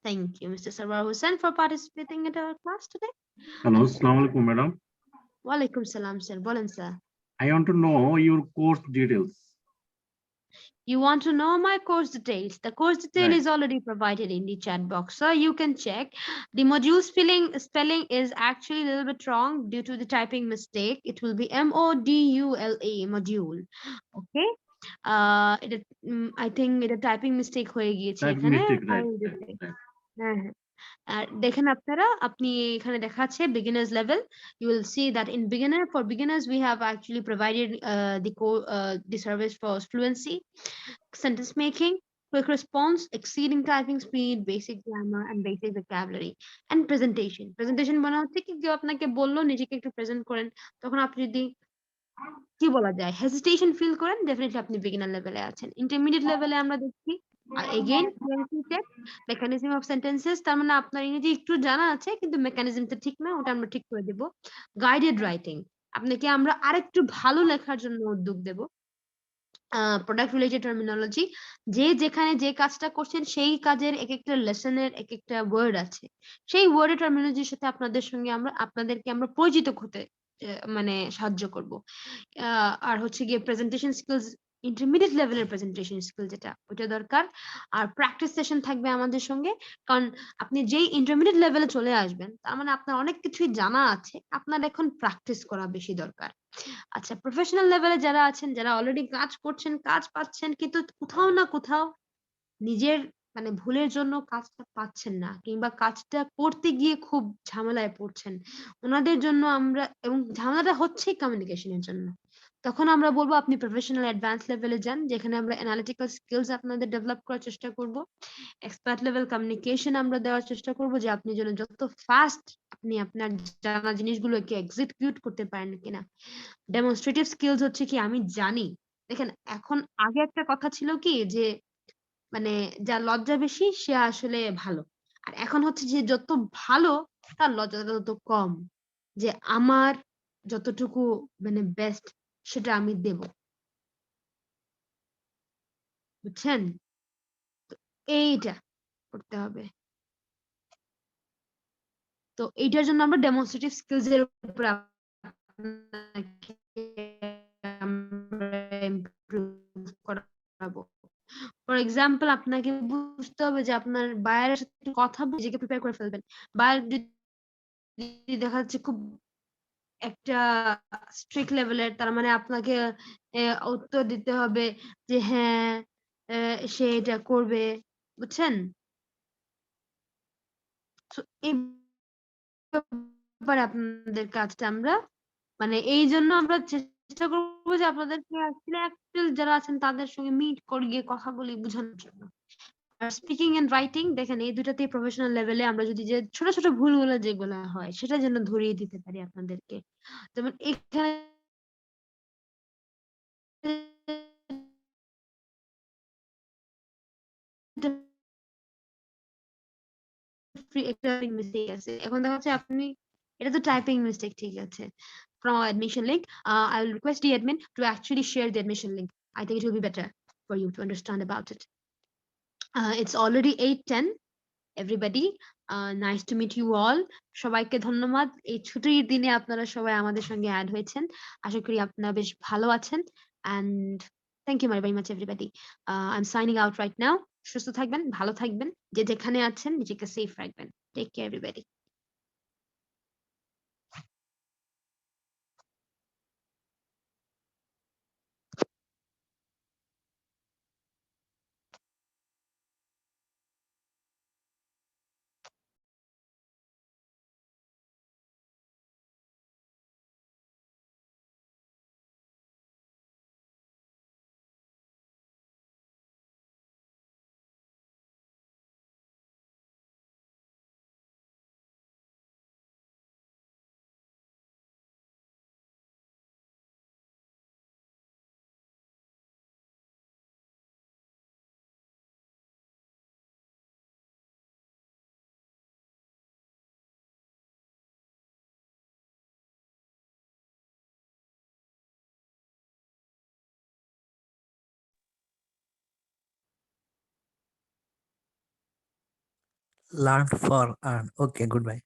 Thank you, Mr. Sarwar Hussain, for participating in our class today. Hello, Assalamu alaikum, madam. Walaikum salam, sir. Bolen, sir. I want to know your course details. You want to know my course details? The course detail Right. is already provided in the chat box, so you can check. The module spelling is actually a little bit wrong due to the typing mistake. It will be module module. Okay. I think এটা typing mistake হয়ে গিয়েছে Type এখানে। mistake, I right, will right, just- right. হ্যাঁ হ্যাঁ। আর দেখেন আপনারা, আপনি এখানে দেখাচ্ছে beginners level. You will see that in for beginners we have actually provided the service for fluency, sentence making, quick response, exceeding typing speed, basic grammar and basic vocabulary, and presentation. Presentation মানে হচ্ছে কি, কেউ আপনাকে বললো নিজেকে একটু প্রেজেন্ট করেন, তখন আপনি যদি কি বলা যায় হেজিটেশন ফিল করেন ডেফিনেটলি আপনি বিগিনার লেভেলে আছেন। ইন্টারমিডিয়েট লেভেলে আমরা দেখছি এগেইন মেকানিজম অফ সেন্টেন্সেস, তার মানে আপনার ইংরেজি একটু জানা আছে কিন্তু মেকানিজমটা ঠিক না, ওটা আমরা ঠিক করে দেব। গাইডেড রাইটিং, আপনাকে আমরা আরেকটু ভালো লেখার জন্য উদ্যোগ দেব। প্রোডাক্ট রিলেটেড টার্মিনোলজি, যে যেখানে যে কাজটা করছেন সেই কাজের একেকটা লেসনের একেকটা ওয়ার্ড আছে, সেই ওয়ার্ডের টার্মিনোলজির সাথে আপনাদেরকে আমরা পরিচিত হতে মানে সাহায্য করব। আর হচ্ছে গিয়ে প্রেজেন্টেশন স্কিলস, ইন্টারমিডিয়েট লেভেলের প্রেজেন্টেশন স্কিল যেটা ওটা দরকার। আর প্র্যাকটিস সেশন থাকবে আমাদের সঙ্গে, কারণ আপনি যেই ইন্টারমিডিয়েট লেভেলে চলে আসবেন তার মানে আপনার অনেক কিছুই জানা আছে, আপনার এখন প্র্যাকটিস করা বেশি দরকার। আচ্ছা, প্রফেশনাল লেভেলে যারা আছেন, যারা অলরেডি কাজ করছেন, কাজ পাচ্ছেন কিন্তু কোথাও না কোথাও নিজের মানে ভুলের জন্য কাজটা পাচ্ছেন না কিংবা কাজটা করতে গিয়ে খুব ঝামেলায় পড়ছেন, ওনাদের জন্য আমরা, এবং ঝামেলাটা হচ্ছে কমিউনিকেশনের জন্য, তখন আমরা বলবো আপনি প্রফেশনাল অ্যাডভান্স লেভেলে যান, যেখানে আমরা অ্যানালিটিক্যাল স্কিলস আপনাদের ডেভেলপ করার চেষ্টা করব। এক্সপার্ট লেভেল কমিউনিকেশন আমরা দেওয়ার চেষ্টা করব, যে আপনি যেন যত ফাস্ট আপনি আপনার জানা জিনিসগুলোকে এক্সিকিউট করতে পারেন কিনা। ডেমনস্ট্রেটিভ স্কিলস হচ্ছে কি আমি জানি, দেখেন এখন আগে একটা কথা ছিল কি যে মানে যার লজ্জা বেশি সে আসলে ভালো, আর এখন হচ্ছে যে যত ভালো তার লজ্জাটা তত কম, যে আমার যতটুকু মানে বেস্ট সেটা আমি দেব, বুঝছেন? তো এইটা করতে হবে। তো এইটার জন্য আমরা ডেমনস্ট্রেটিভ স্কিলস এর উপর আপনাকে আমরা improve করাবো। ফর এক্সাম্পল আপনাকে বুঝতে হবে যে আপনার বায়ারের সাথে কথা বলে নিজেকে প্রিপেয়ার করে ফেলবেন। বায়ার যদি দেখা যাচ্ছে খুব একটা স্ট্রিক্ট লেভেলের, তার মানে আপনাকে উত্তর দিতে হবে যে হ্যাঁ সে এটা করবে, বুঝছেন? তো এই ব্যাপারে আপনাদের কাজটা আমরা মানে এই জন্য আমরা চেষ্টা করবো যে আপনাদেরকে আসলে অ্যাকচুয়াল যারা আছেন তাদের সঙ্গে মিট করে গিয়ে কথাগুলি বোঝানোর জন্য। আর স্পিকিং এন্ড রাইটিং দেখেন এই দুটাতেই প্রফেশনাল লেভেলে আমরা যদি যে ছোট ছোট ভুলগুলো যেগুলো হয় সেটা যেন ধরিয়ে দিতে পারি আপনাদেরকে। যেমন এখানে একটা মিস্টেক আছে। এখন দেখা যাচ্ছে আপনি এটা তো টাইপিং মিস্টেক, ঠিক আছে। From our admission link, I will request the admin to actually share the admission link. I think it will be better for you to understand about it. It's already 8:10. Everybody, nice to meet you all. সবাইকে ধন্যবাদ, এই ছুটির দিনে আপনারা সবাই আমাদের সঙ্গে অ্যাড হয়েছেন। আশা করি আপনারা বেশ ভালো আছেন, and thank you very much everybody. I'm signing out right now. সুস্থ থাকবেন, ভালো থাকবেন, যে যেখানে আছেন নিজেকে সেফ রাখবেন। Take care everybody. Learn for earn. Okay, goodbye.